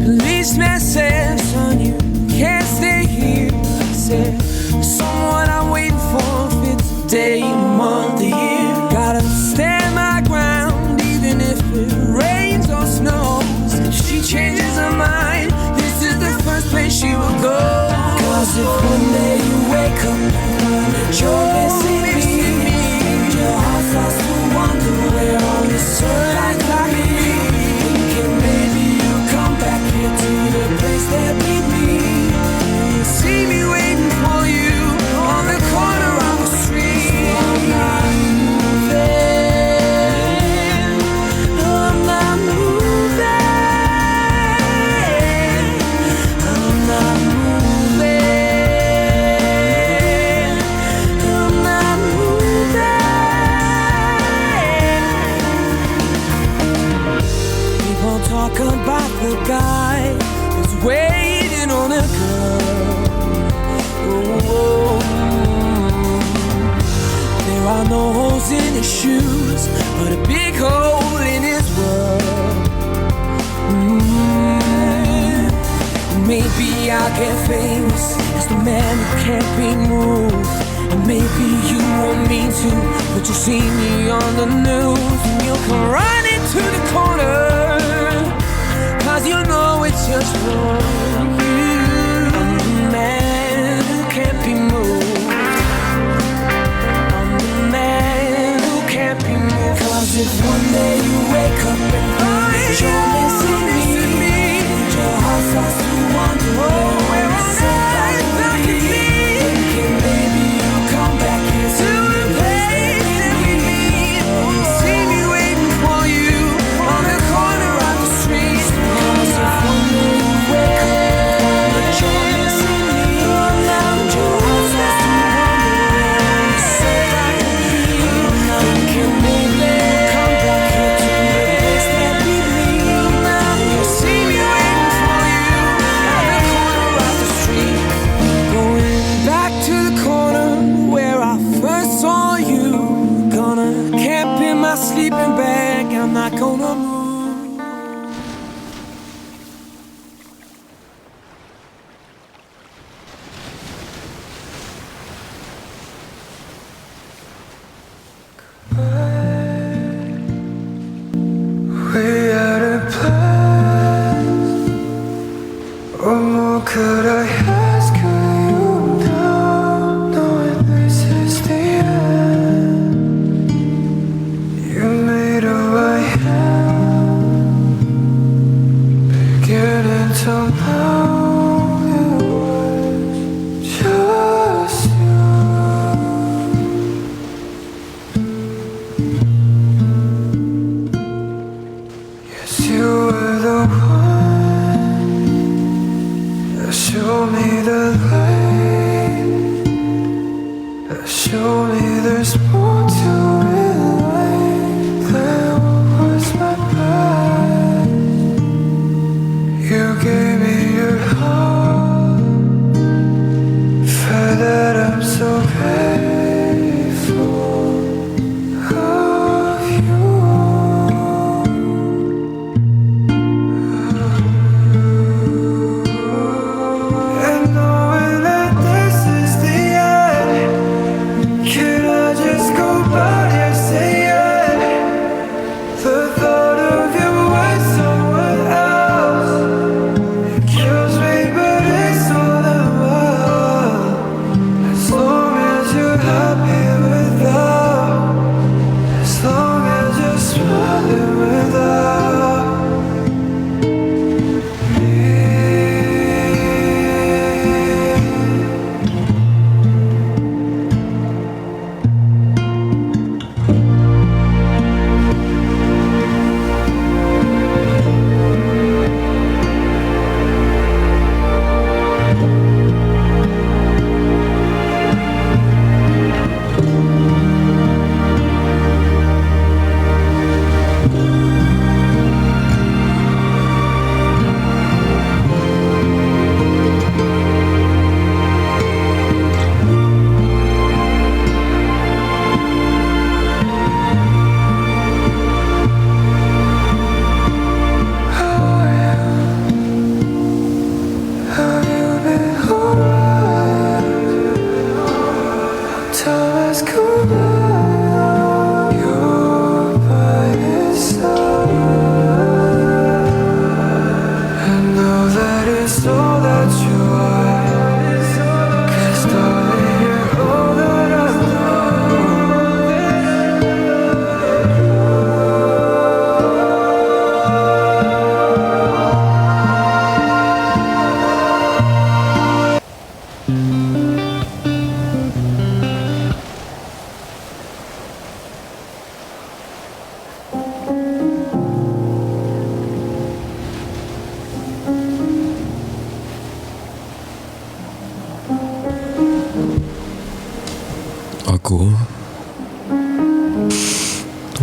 Policeman said, son, you can't stay here. I said, someone I'm waiting for fits a day, a month, a year. Gotta stand my ground, even if it rains or snows. If she changes her mind, this is the first place she will go. Cause if one day you wake up and find that you're missing me, and your heart starts to wonder where on this earth I could be, thinking maybe you'll come back here to the place that beat me, and you'll see me waiting for you on the corner of the street. So I'm not moving, I'm not moving, I'm not moving, I'm not moving. People talk about the guy who's waiting on a girl. Oh, there are no holes in his shoes, but a big hole in his world. Maybe I'll get famous as the man who can't be moved, and maybe you want me to, but you'll see me on the news, and you'll come running to the corner, cause you know it's just for you. I'm the man who can't be moved, I'm the man who can't be moved. Cause if one day you wake up and find that you're missing me, and your heart starts to wonder where on earth I could be, thinking maybe you'll come back here to the place that we meet, and see me waiting for you on the corner of the street. Cause if one day you wake up and find that you're missing me, and your heart starts to wonder where on earth I could be, thinking maybe you'll come back here to the place that we meet, and you'll see me waiting for you on the corner of the street. Going back to the corner where I first saw you, gonna camp in my sleeping bag, I'm not gonna move. Way out of place. What more could I ask of you now, knowing this is the end? You made who I am.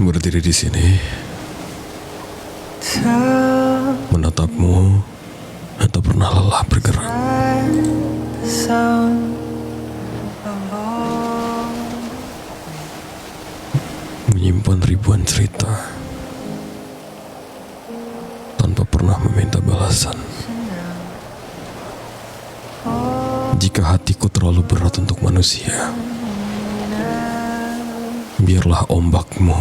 Berdiri di sini, Tell menatapmu, tak pernah lelah bergerak. the sound of all Menyimpan ribuan cerita tanpa pernah meminta balasan. Jika hatiku terlalu berat untuk manusia, biarlah ombakmu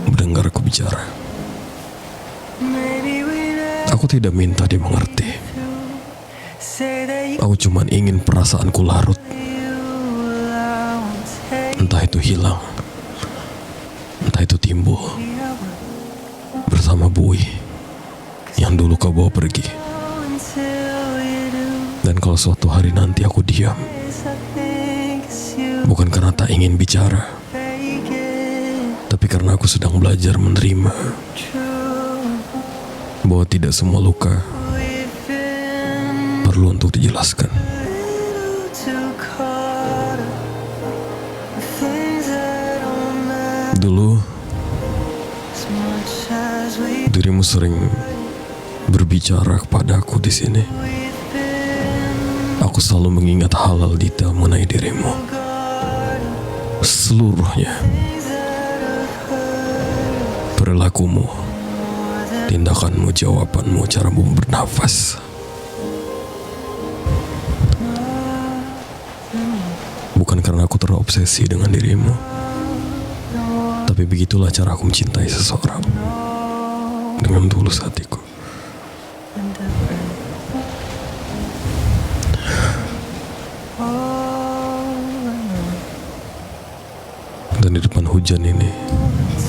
mendengar aku bicara. maybe we never Aku tidak minta dia mengerti. say that you Aku cuma ingin perasaanku larut, alone. Take entah itu hilang, entah itu timbul bersama Bui yang dulu kau bawa pergi. until you do. Dan kalau suatu hari nanti aku diam, Yes, I think it's you. bukan karena tak ingin bicara, Fake it tapi karena aku sedang belajar menerima true. bahwa tidak semua luka We've been perlu untuk dijelaskan. too caught up with things that don't matter Dulu as much as we dirimu sering berbicara kepadaku di sini. Aku selalu mengingat hal-hal detail mengenai dirimu, seluruhnya, perilakumu, tindakanmu, jawabanmu, caramu bernafas. Bukan karena aku terobsesi dengan dirimu, tapi begitulah cara aku mencintai seseorang, dengan tulus hatiku. Dan di depan hujan ini,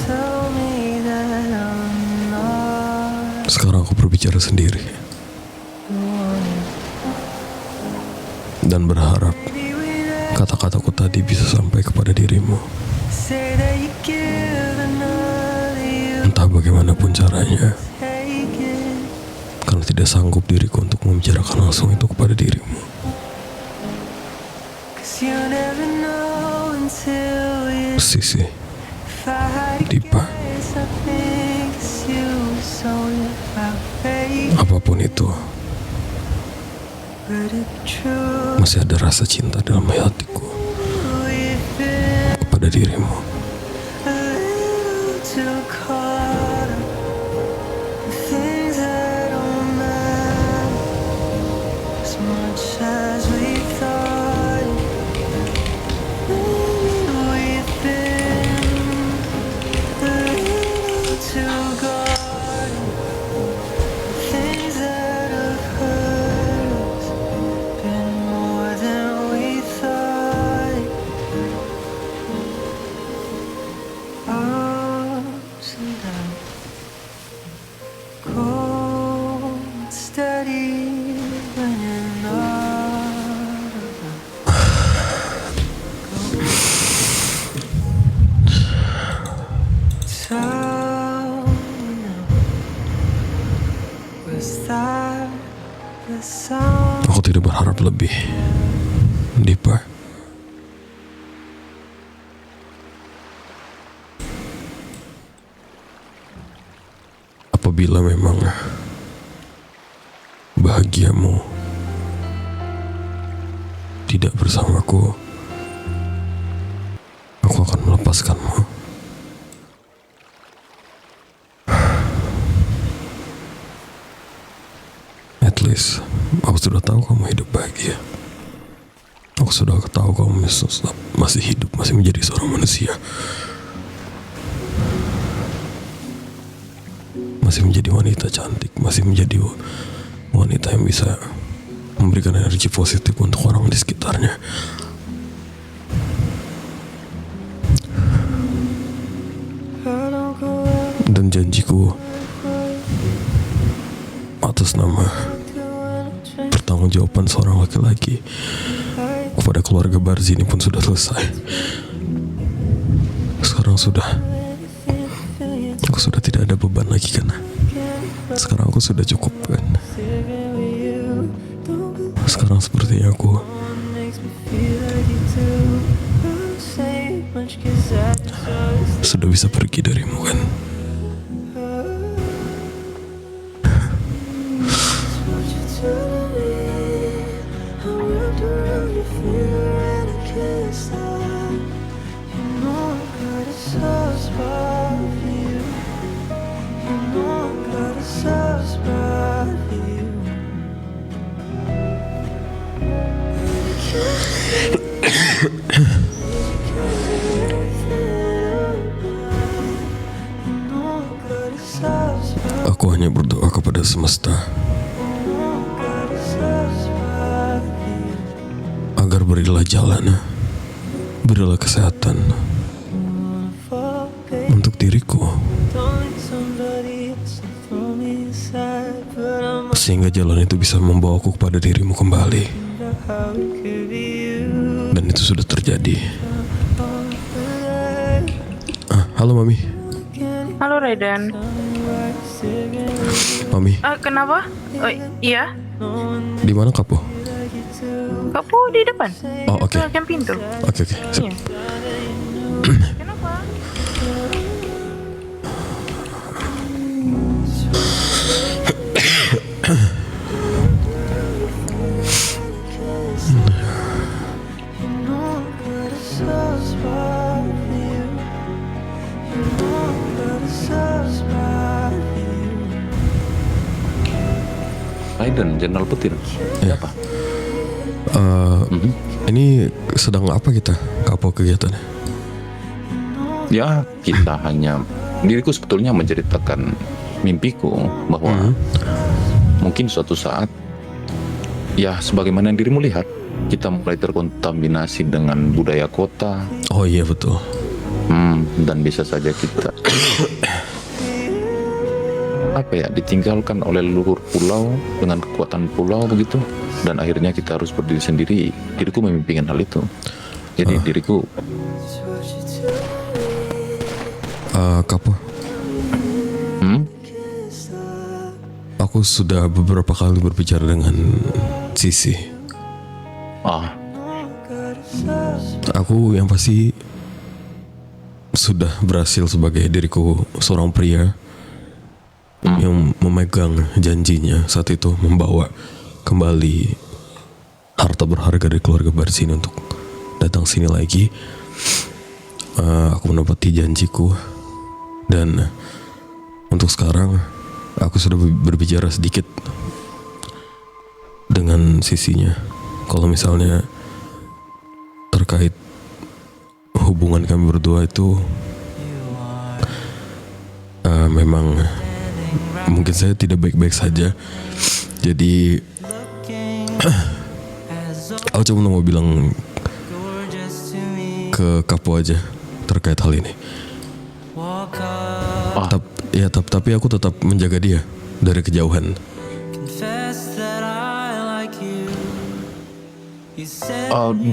tell me that I'm not sekarang aku berbicara sendiri dan berharap kata-kataku tadi bisa sampai kepada dirimu. say that you give another you Entah bagaimanapun caranya, take it karena tidak sanggup diriku untuk membicarakan langsung itu kepada dirimu. 'cause you never know until you Sisi, fight Dipa, yes, I think it's you so if I fake apapun itu, but it's true. masih ada rasa cinta dalam hatiku We've been kepada dirimu. a little too caught up with things that don't matter as much as we thought. Maybe we've been a little too caught up with things that have hurt us, been more than we thought. Ups and downs, cold and steady when you're not around. Tell me now, was that the sound? Aku tidak berharap lebih, Dipa. Apabila memang bahagiamu tidak bersamaku, aku akan melepaskanmu. At least aku sudah tahu kamu hidup bahagia. Aku sudah tahu kamu masih hidup, masih menjadi seorang manusia, masih menjadi wanita cantik, masih menjadi wanita yang bisa memberikan energi positif untuk orang di sekitarnya. Dan janjiku atas nama pertanggungjawaban seorang laki-laki kepada keluarga Barzi ini pun sudah selesai. Sekarang aku sudah tidak ada beban lagi kan. Sekarang aku sudah cukup kan. Sekarang sepertinya aku Makes me feel like you do. Don't say much, sudah bisa pergi darimu kan. Aku hanya berdoa kepada semesta agar berilah jalan, berilah kesehatan untuk diriku, sehingga jalan itu bisa membawaku kepada dirimu kembali. Dan itu sudah terjadi. Halo Mami. Halo Raidan. Mami, Kenapa? Oh, iya. di mana Kapo? Kamu di depan. Oh, oke. Bukan pintu. Oke. Iya. Kenapa? Raiden, Jenderal Petir. Ya. Apa? Ini sedang apa kita? Kapo kegiatannya? Ya, kita hanya, diriku sebetulnya menceritakan mimpiku bahwa mungkin suatu saat, ya sebagaimana yang dirimu lihat, kita mulai terkontaminasi dengan budaya kota. Oh iya betul. Dan bisa saja kita ditinggalkan oleh leluhur pulau dengan kekuatan pulau begitu, dan akhirnya kita harus berdiri sendiri. Diriku memimpikan hal itu. Jadi diriku Kapo, aku sudah beberapa kali berbicara dengan Sisi. Aku yang pasti sudah berhasil sebagai diriku seorang pria yang memegang janjinya saat itu, membawa kembali harta berharga dari keluarga Barzini untuk datang sini lagi. Aku menepati janjiku, dan untuk sekarang aku sudah berbicara sedikit dengan Sisinya kalau misalnya terkait hubungan kami berdua itu memang mungkin saya tidak baik-baik saja. Jadi aku cuma mau bilang ke Kapo aja terkait hal ini. Tapi aku tetap menjaga dia dari kejauhan.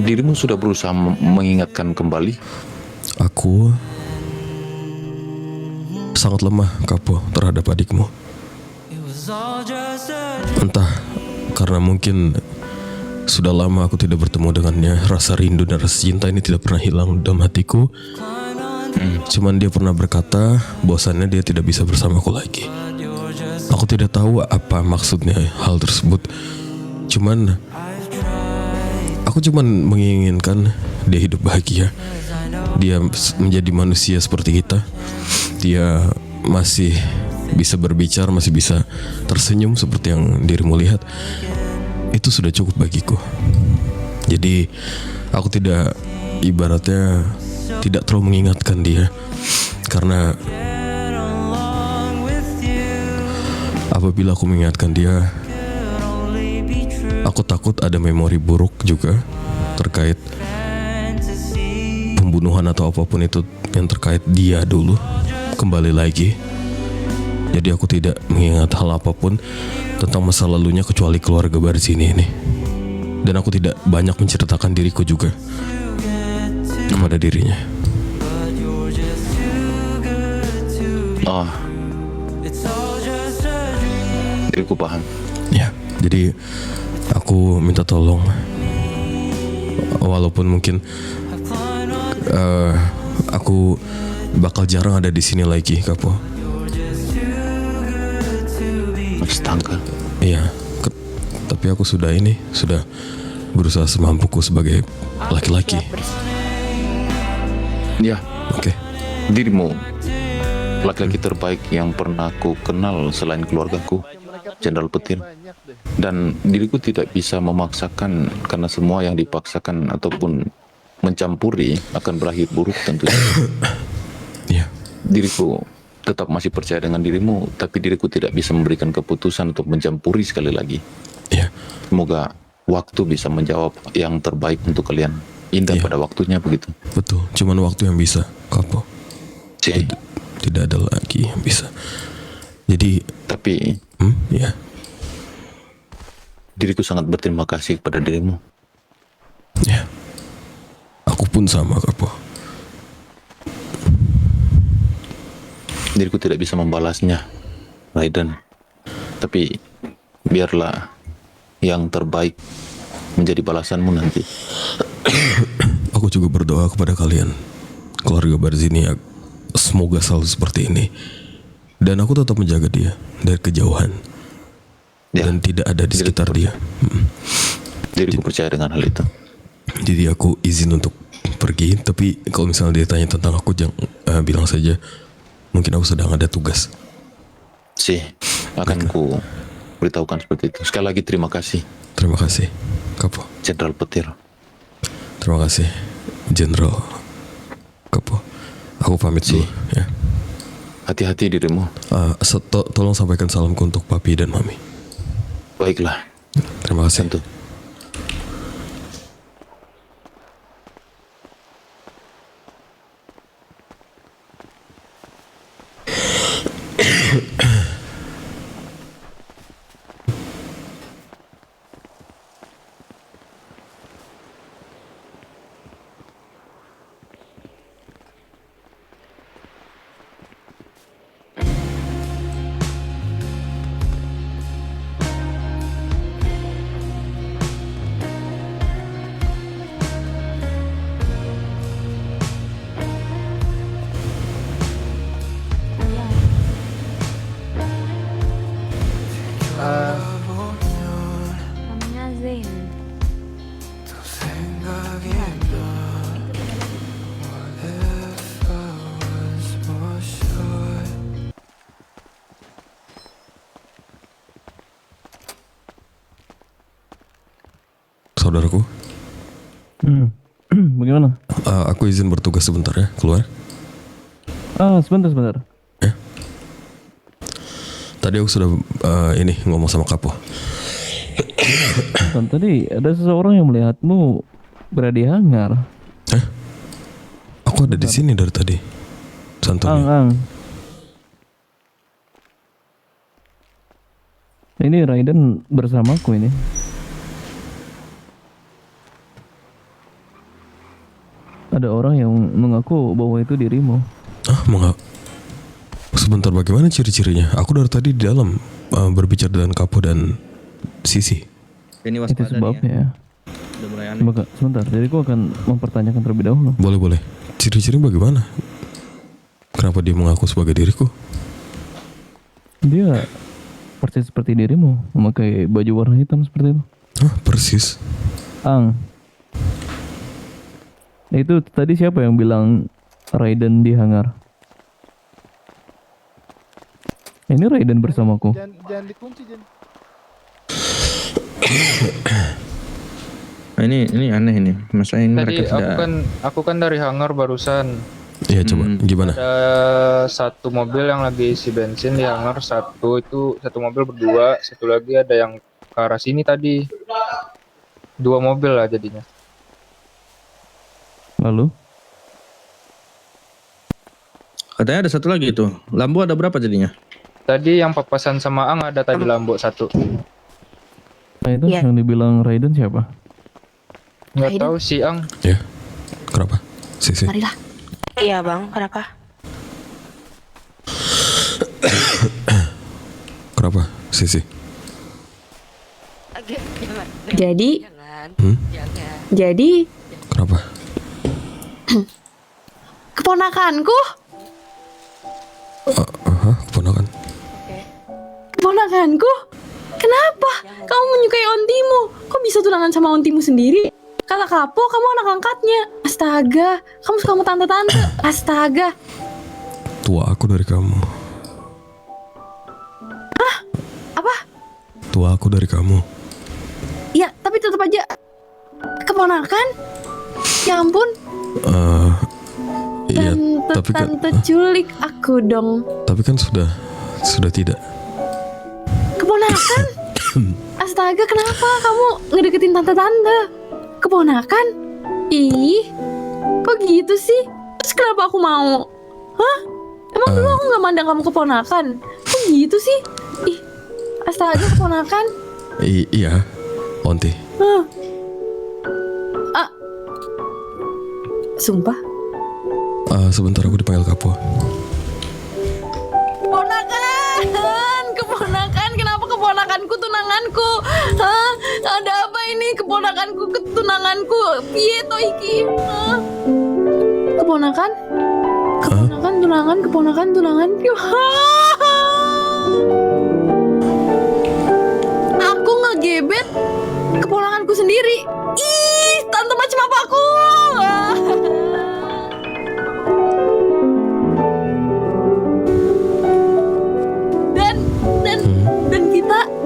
Dirimu sudah berusaha mengingatkan kembali? Aku sangat lemah, Kapo, terhadap adikmu. Entah karena mungkin sudah lama aku tidak bertemu dengannya, rasa rindu dan rasa cinta ini tidak pernah hilang dalam hatiku. Cuman dia pernah berkata bahwasannya dia tidak bisa bersamaku lagi. Aku tidak tahu apa maksudnya hal tersebut. Aku cuman menginginkan dia hidup bahagia. Dia menjadi manusia seperti kita. Dia masih bisa berbicara, masih bisa tersenyum seperti yang dirimu lihat. Itu sudah cukup bagiku. Jadi aku tidak, ibaratnya tidak terlalu mengingatkan dia, karena apabila aku mengingatkan dia, aku takut ada memori buruk juga terkait pembunuhan atau apapun itu yang terkait dia dulu kembali lagi. Jadi aku tidak mengingat hal apapun tentang masa lalunya kecuali keluarga Barzini ini. Dan aku tidak banyak menceritakan diriku juga kepada dirinya. Diriku paham. Ya, jadi aku minta tolong, walaupun mungkin aku bakal jarang ada di sini lagi, Kapo. Astaga. Iya, tapi aku sudah berusaha semampuku sebagai laki-laki. Ya, Oke. dirimu laki-laki terbaik yang pernah aku kenal selain keluargaku, Jenderal Petir. Dan diriku tidak bisa memaksakan, karena semua yang dipaksakan ataupun mencampuri akan berakhir buruk tentunya. Iya. Diriku tetap masih percaya dengan dirimu, tapi diriku tidak bisa memberikan keputusan untuk mencampuri sekali lagi. Iya. Semoga waktu bisa menjawab yang terbaik untuk kalian. Indah Iya. pada waktunya begitu. Betul, cuman waktu yang bisa, Kapo. Tidak ada lagi yang bisa. Jadi, tapi ya. Diriku sangat berterima kasih kepada dirimu. Ya. Aku pun sama, Kapo. Diriku tidak bisa membalasnya, Raiden. Tapi biarlah yang terbaik menjadi balasanmu nanti. Aku juga berdoa kepada kalian, keluarga Barzini, semoga selalu seperti ini. Dan aku tetap menjaga dia dari kejauhan. Dan tidak ada di sekitar dia. Diriku percaya dengan hal itu. Jadi aku izin untuk pergi, tapi kalau misalnya dia tanya tentang aku, jangan bilang saja mungkin aku sedang ada tugas. Akan ku beritahukan seperti itu. Sekali lagi terima kasih. Terima kasih, Kapo. Jenderal Petir. Terima kasih, Jenderal Kapo. Aku pamit dulu, ya. Hati-hati dirimu. Tolong sampaikan salamku untuk Papi dan Mami. Baiklah. Terima kasih. Tentu. Namanya Zain. Saudaraku. Bagaimana? Aku izin bertugas sebentar ya, keluar. Sebentar. Tadi aku sudah ngomong sama Kapo. Kan tadi ada seseorang yang melihatmu berada di hangar. Aku ada di sini dari tadi. Santuni. Ini Raiden bersamaku ini. Ada orang yang mengaku bahwa itu dirimu. Sebentar, bagaimana ciri-cirinya? Aku dari tadi di dalam berbicara dengan Kapo dan Sisi. Ini Itu sebabnya. Udah mulai aneh. Sebentar, jadi aku akan mempertanyakan terlebih dahulu. Boleh. Ciri-ciri bagaimana? Kenapa dia mengaku sebagai diriku? Dia persis seperti dirimu, memakai baju warna hitam seperti itu. Persis. Itu tadi siapa yang bilang Raiden di hangar? Ini Raiden bersamaku. Jangan dikunci, Jen. Ini aneh ini. Masa ini Tadi mereka tidak. aku kan dari hangar barusan. Iya, coba gimana? Ada satu mobil yang lagi isi bensin di hangar, satu mobil berdua, satu lagi ada yang ke arah sini tadi. 2 mobil lah jadinya. Lalu? Katanya ada satu lagi itu. Lampu ada berapa jadinya? Tadi yang papasan sama Ang ada tadi Lambo 1. Nah itu yang dibilang Raiden siapa? Nggak tahu si Ang. Ya. Kenapa? Sisi. Marilah. Iya bang, kenapa? Kenapa? Sisi. Jadi kenapa? keponakanku Keponakan. Keponakanku? Kenapa? Kamu menyukai ontimu? Kok bisa tunangan sama ontimu sendiri? Kata Kapo, kamu anak angkatnya. Astaga, kamu suka sama tante-tante. Astaga. Tua aku dari kamu. Hah? Apa? Tua aku dari kamu. Ya, tapi tetap aja keponakan. Ya ampun. Iya, tapi kan Tante culik aku dong. tapi kan sudah tidak. Keponakan? Astaga, kenapa kamu ngedeketin tante-tante? Keponakan? Ih, kok gitu sih? Terus kenapa aku mau? Hah? Emang dulu aku gak mandang kamu keponakan? Kok gitu sih? Ih, astaga, keponakan. Iya, Onti. Sumpah. Sebentar aku dipanggil Kapo. Keponakan, kenapa keponakanku tunanganku? Hah? Ada apa ini? Keponakanku tunanganku. Piye to iki? Hah? Keponakan? Keponakan tunangan. Aku ngegebet keponakanku sendiri. Ih, tante macam apa aku?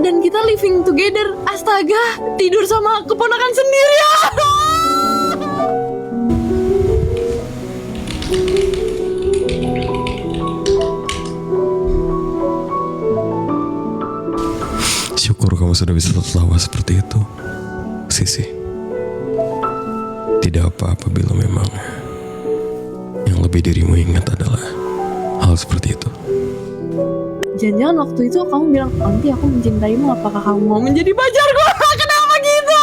Dan kita living together. Astaga, tidur sama keponakan sendiri. Syukur kamu sudah bisa tertawa seperti itu, Sisi. Tidak apa-apa bila memang yang lebih dirimu ingat adalah hal seperti itu. Jangan-jangan waktu itu kamu bilang, nanti aku mencintaimu, apakah kamu mau menjadi pacarku? Kenapa gitu?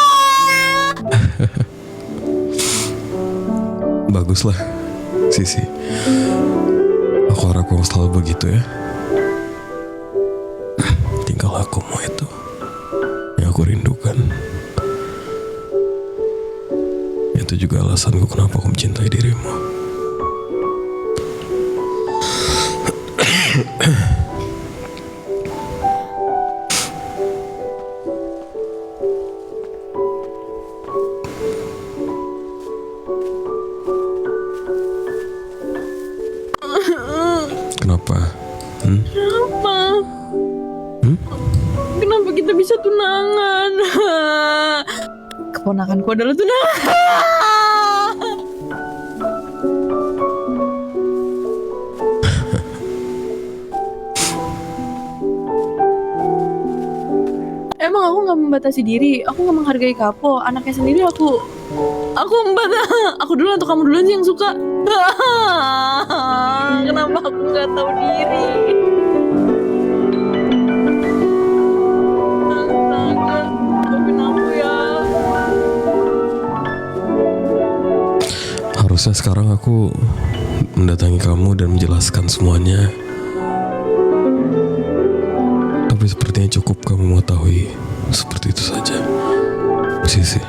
Baguslah, Sisi. Aku harap kamu selalu begitu ya. Tinggal akumu itu yang aku rindukan. Itu juga alasanku kenapa aku mencintai dirimu. Kenapa? Kenapa? Kenapa kita bisa tunangan? Keponakanku adalah tunangan. Emang aku gak membatasi diri. Aku gak menghargai Kapo. Anaknya sendiri aku membatasi. Aku duluan atau kamu duluan sih yang suka? Kenapa aku gak tahu diri? Astaga, maafin aku ya. Harusnya sekarang aku mendatangi kamu dan menjelaskan semuanya. Tapi sepertinya cukup kamu mengetahui seperti itu saja, Sisi.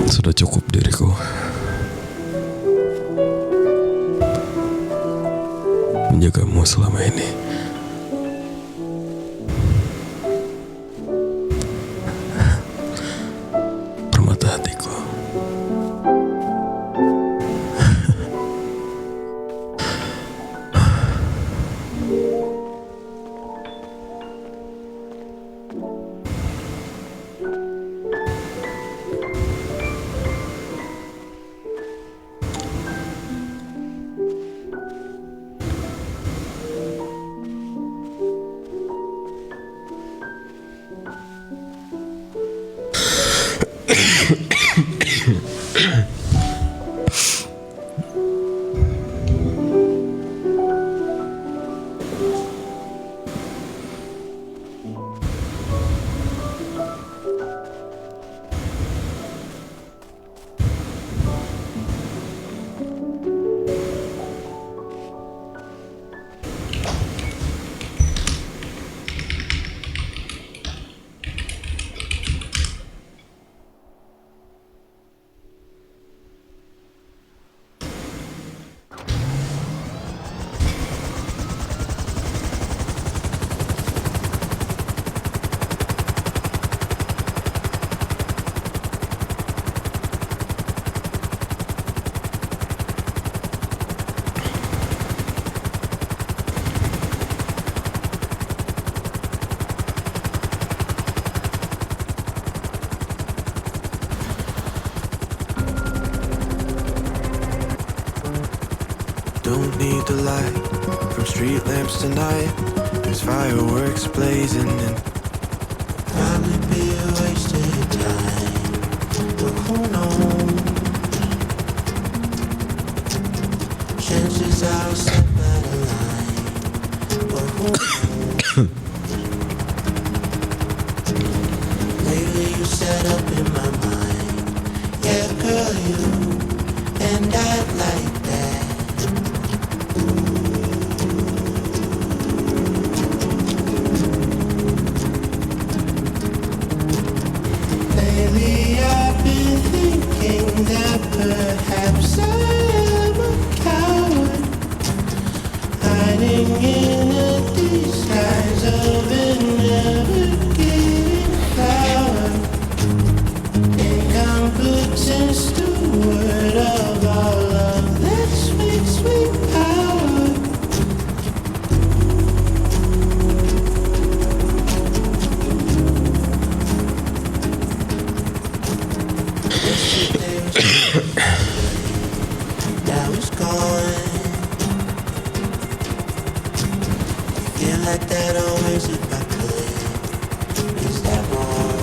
Sudah cukup diriku menjagamu selama ini. Permata hatiku. don't need the light from street lamps tonight. There's fireworks blazing and probably be a wasted time, but who knows? Chances are I'll step out of line, but who knows? Lately you set up in my mind. Yeah, girl, you and I like that. Lately I've been thinking that perhaps I am a coward, hiding in a disguise of an never-giving flower, incompetent steward of all of that sweet, sweet power. Yesterday was now it's gone. Feel like that always if I could. Is that wrong?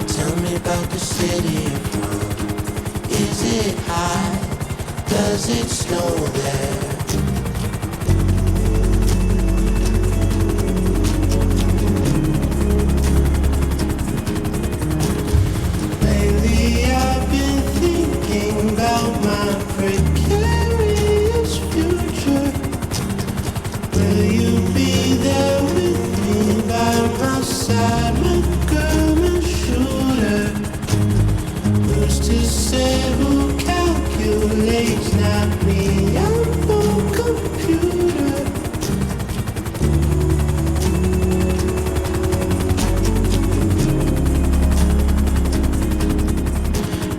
Tell me about the city you're from. Is it high? Does it snow there? Lately I've been thinking about my precarious future. Will you be there with me by my side, my girl, my shooter? Who's to say who calculates? Not me, I'm no computer.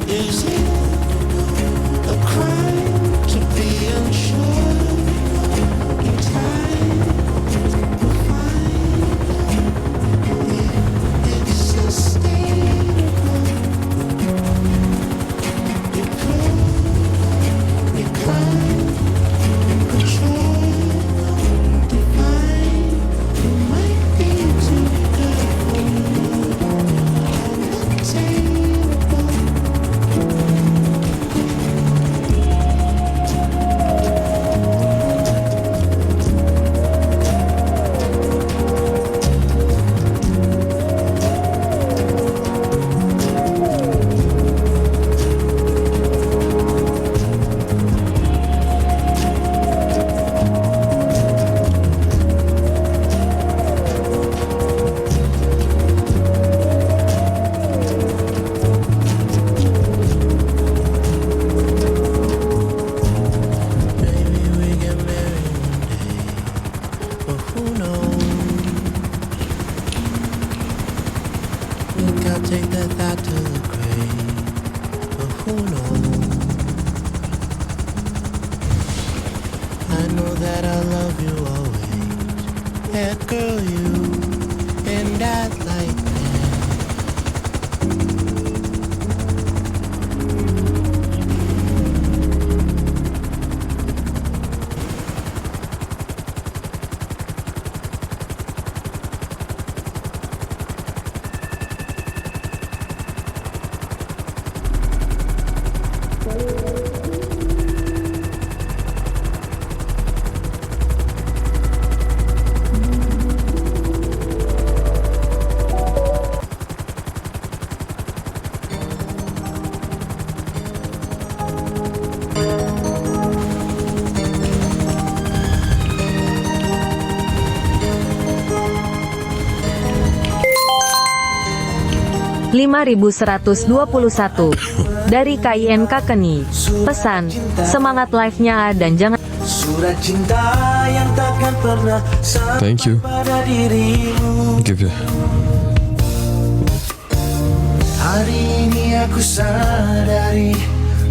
Is it a crime to be unsure? In time we'll find it's sustainable. You pull, you climb, control, divine. You might be too good for you, unattainable. Maybe we get married one day, but who knows? Look, I'll take that thought to the grave, but who knows? I know that I'll love you always. Yeah, girl, you and I like that. dari KINK Keni. Pesan, semangat live-nya dan jangan Surat cinta yang takkan pernah Thank you. pada dirimu. Thank you. Hari ini aku sadari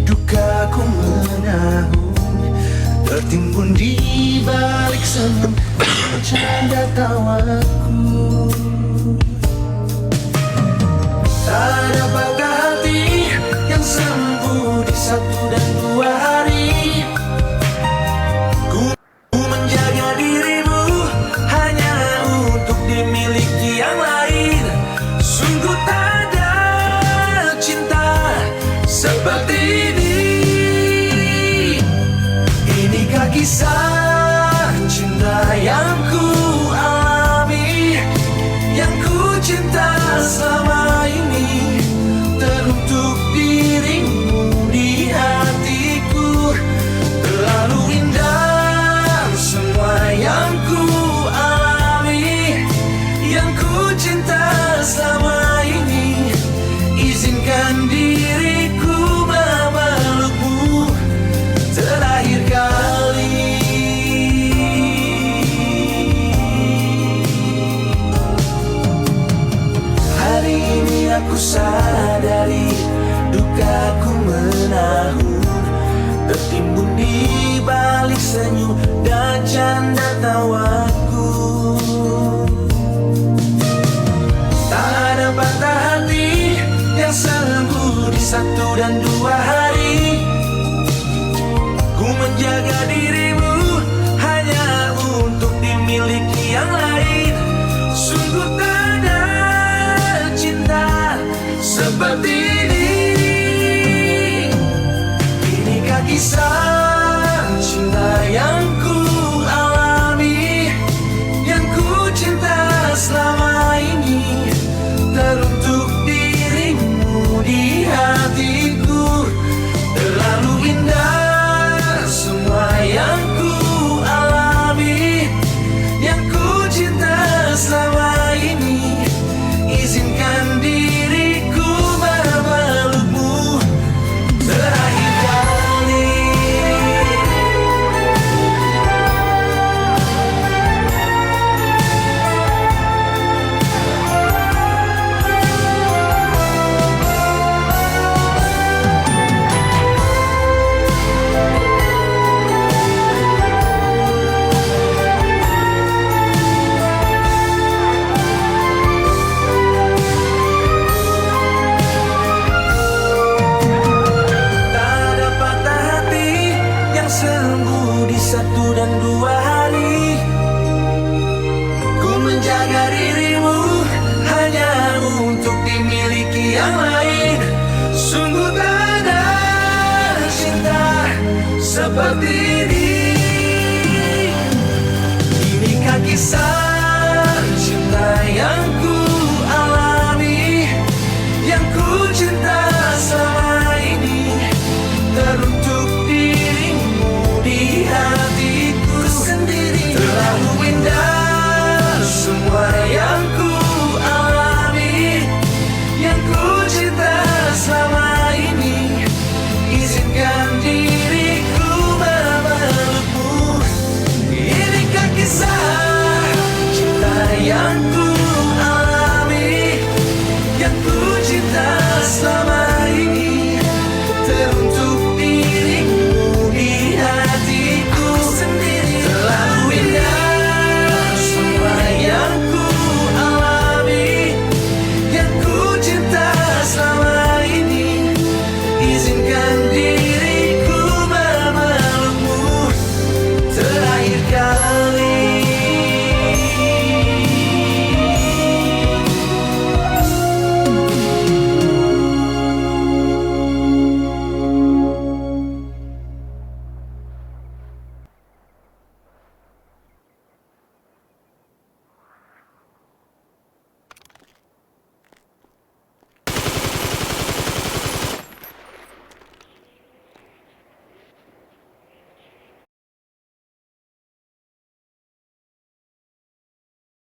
dukaku menanggung, tertimbun di balik senyum bercanda tawaku. Tak ada patah hati yang sembuh di satu dan dan 2 hari. Ku menjaga dirimu hanya untuk dimiliki yang lain. Sungguh tak ada cinta seperti ini. Inikah kisah cinta yang ku alami, yang ku cinta selama ini, teruntuk dirimu di hatiku. Terlalu indah semua yang ku alami, yang ku cinta selama ini. Izinkan diriku memelukmu terakhir kali. Tak ada patah hati yang sembuh di 1 dan 2 hari. Ku menjaga dirimu hanya untuk dimiliki yang lain. Sungguh tak ada cinta seperti ini. Inikah kisah cinta yang ku alami, yang ku cinta selama ini, teruntuk dirimu di hatiku sendiri. Terlalu indah semua yang ku alami, yang ku cinta selama ini. Izinkan diriku memelukmu. Inikah kisah cinta yang ku alami, yang ku cinta selama